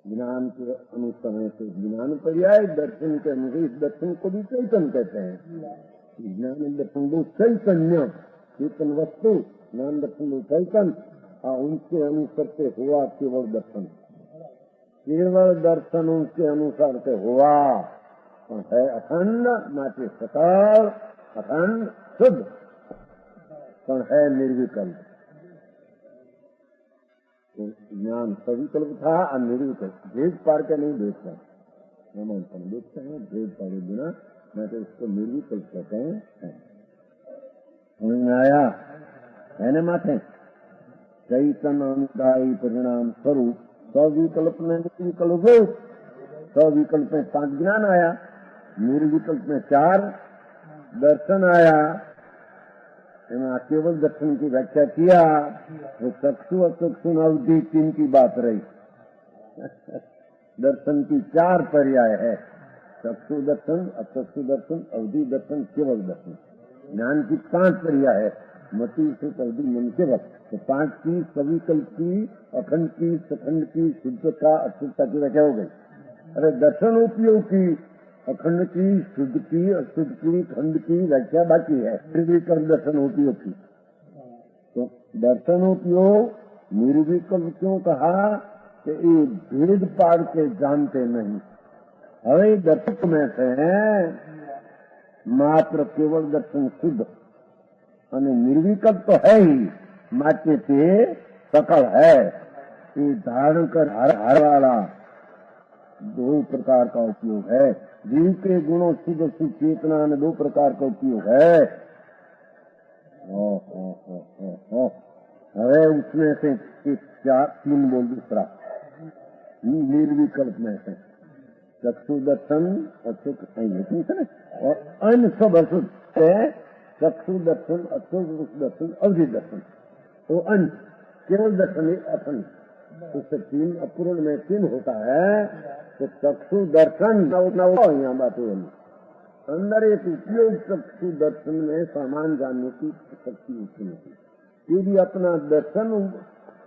ज्ञान के अनुसरण से ज्ञान पर्याय, दर्शन के अनुरूप दर्शन को भी चैतन्य कहते हैं। ज्ञान दर्शन 2 चैतन्य, चेतन वस्तु, ज्ञान दर्शन 2 चैतन्य, उनके अनुसार से हुआ केवल दर्शन। केवल दर्शन उनके अनुसार से हुआ है अखंड, नाते सकल, अखंड शुद्ध। पर है निर्विकल्प। तो ज्ञान सविकल्प था और निर्विकल्प, भेद पार के नहीं देखता, हम देखते हैं भेद पारे बिना, मैं तो इसको निर्विकल्प कहते हैं। समझ में आया है न माथे? चैतन्य अनुदायी परिणाम स्वरूप सविकल्प में निर्विकल्प हो, सविकल्प में 5 ज्ञान आया, निर्विकल्प में 4 दर्शन आया। केवल दर्शन की व्याख्या किया तो चक्षु अचक्षु अवधि 3 की बात रही। दर्शन की 4 पर्याय है, चक्षु दर्शन, अचक्षु दर्शन, अवधि दर्शन, केवल दर्शन। ज्ञान की 5 पर्याय है, मति सुख अवधि मन केवल। तो 5 की, सविकल्प की, अखंड की, सखंड की, शुद्धता अशुद्धता की व्याख्या हो गई। अरे दर्शन उपयोग की, अखंड की, शुद्ध की, अशुद्ध की, खंड की व्याख्या बाकी है, निर्विकल्प दर्शन उपयोग की। तो दर्शन उपयोग निर्विकल्प क्यों कहा कि ये भेद पार के जानते नहीं। अरे दर्शन में से मात्र केवल दर्शन शुद्ध અને निर्विकल्प तो है ही, मात्र ते सकल है। ये धारण कर हार वाला 2 प्रकार का उपयोग है। जीव के गुणों शुद्ध शुद्ध चेतना ने 2 प्रकार का उपयोग है। अरे उसमें से 3 बोल दूसरा निर्विकल्प में से चक्षु दर्शन और अन्य सब अशुद्ध है। चक्षु दर्शन, अचक्षु दर्शन, अवधि दर्शन, तो अन्य केवल दर्शन अखंड, उससे 3 अपूर्ण में 3 होता है। तो चक्षु दर्शन यहाँ बात हुई अंदर एक उपयोग चक्षु दर्शन में सामान जानने की शक्ति उत्पन्न होती। यदि अपना दर्शन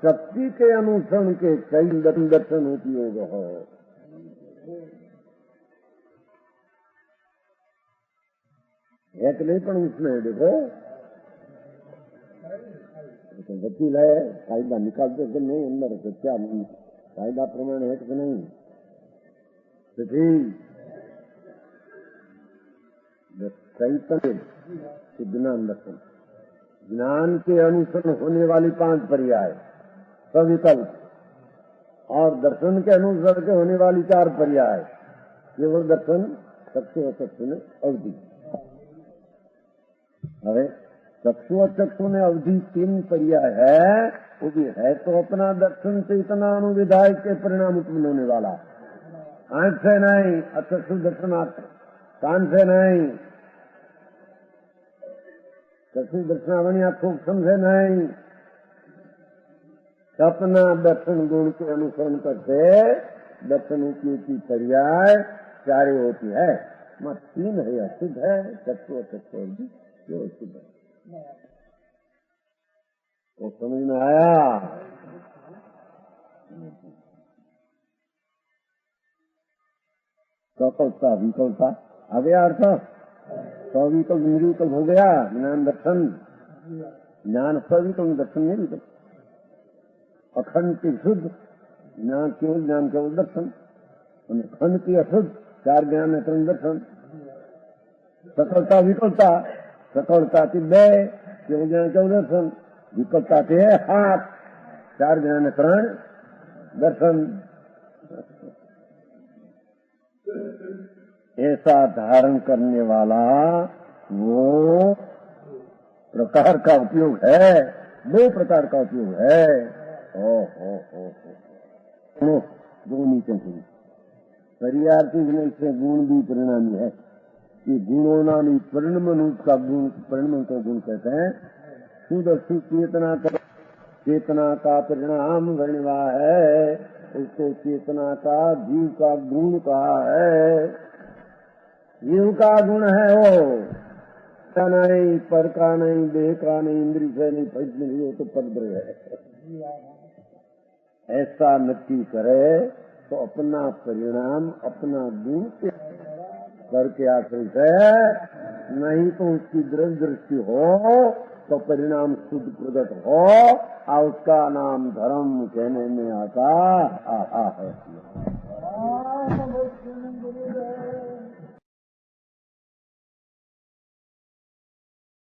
शक्ति के अनुसरण के कई दर्शन उपयोग हो, है कि नहीं? पर उसमें देखो तो वकील है, कायदा निकालते कि नहीं अंदर से, क्या कायदा प्रमाण है कि नहीं? तो ठीक ज्ञान दर्शन, ज्ञान के अनुसरण होने वाली 5 पर्याय सविकल्प, और दर्शन के अनुसरण के होने वाली 4 पर्याय केवल दर्शन, चक्षु अचक्षु ने अवधि। अरे चक्षु अचक्षु ने अवधि 3 पर्याय है, वो भी है तो अपना दर्शन से इतना अनुविधायक के परिणाम उत्पन्न होने वाला। आंख से नहीं, अचक्षु दर्शन, कान से नहीं, चक्षु दर्शनावनी आंखों समझे नहीं, अपना दर्शन गुण के अनुसरण करते दर्शन उपयोग की पर्याय 4 होती है। मत 3 है, अशुद्ध है, चक्षु अचक्षु अवधि केवल शुद्ध है। तो समझ में आया? सकलता विकलता आ गया अर्थ। सविकल्प निर्विकल्प हो गया ज्ञान दर्शन, ज्ञान सविकल्प दर्शन निर्विकल्प, अखंड की शुद्ध ज्ञान केवल दर्शन, खंड की अशुद्ध 4 ज्ञान है 3 दर्शन। सकलता विकलता, सकलता की 2 केवल ज्ञान केवल दर्शन, विकलता के हाथ 4 ज्ञान 3 दर्शन। ऐसा धारण करने वाला वो प्रकार का उपयोग है, 2 प्रकार का उपयोग है। गुण नीचे परियार्थी से गुण भी परिणामी है। ये गुणों नामी परिणमन का गुण, परिणमन का गुण कहते हैं। शुद्ध अशुद्ध चेतना का परिणाम वर्णवा है, उसको चेतना का जीव का गुण कहा है। जीव का गुण है वो नहीं, पर का नहीं, देह का नहीं, इंद्रिय से नहीं, फैज नहीं, वो तो परद्रव्य है। ऐसा नक्की करे तो अपना परिणाम अपना गुण करके आश्रित है, नहीं तो उसकी दृष्टि हो तो परिणाम शुद्ध प्रकट हो और उसका नाम धर्म कहने में आता है।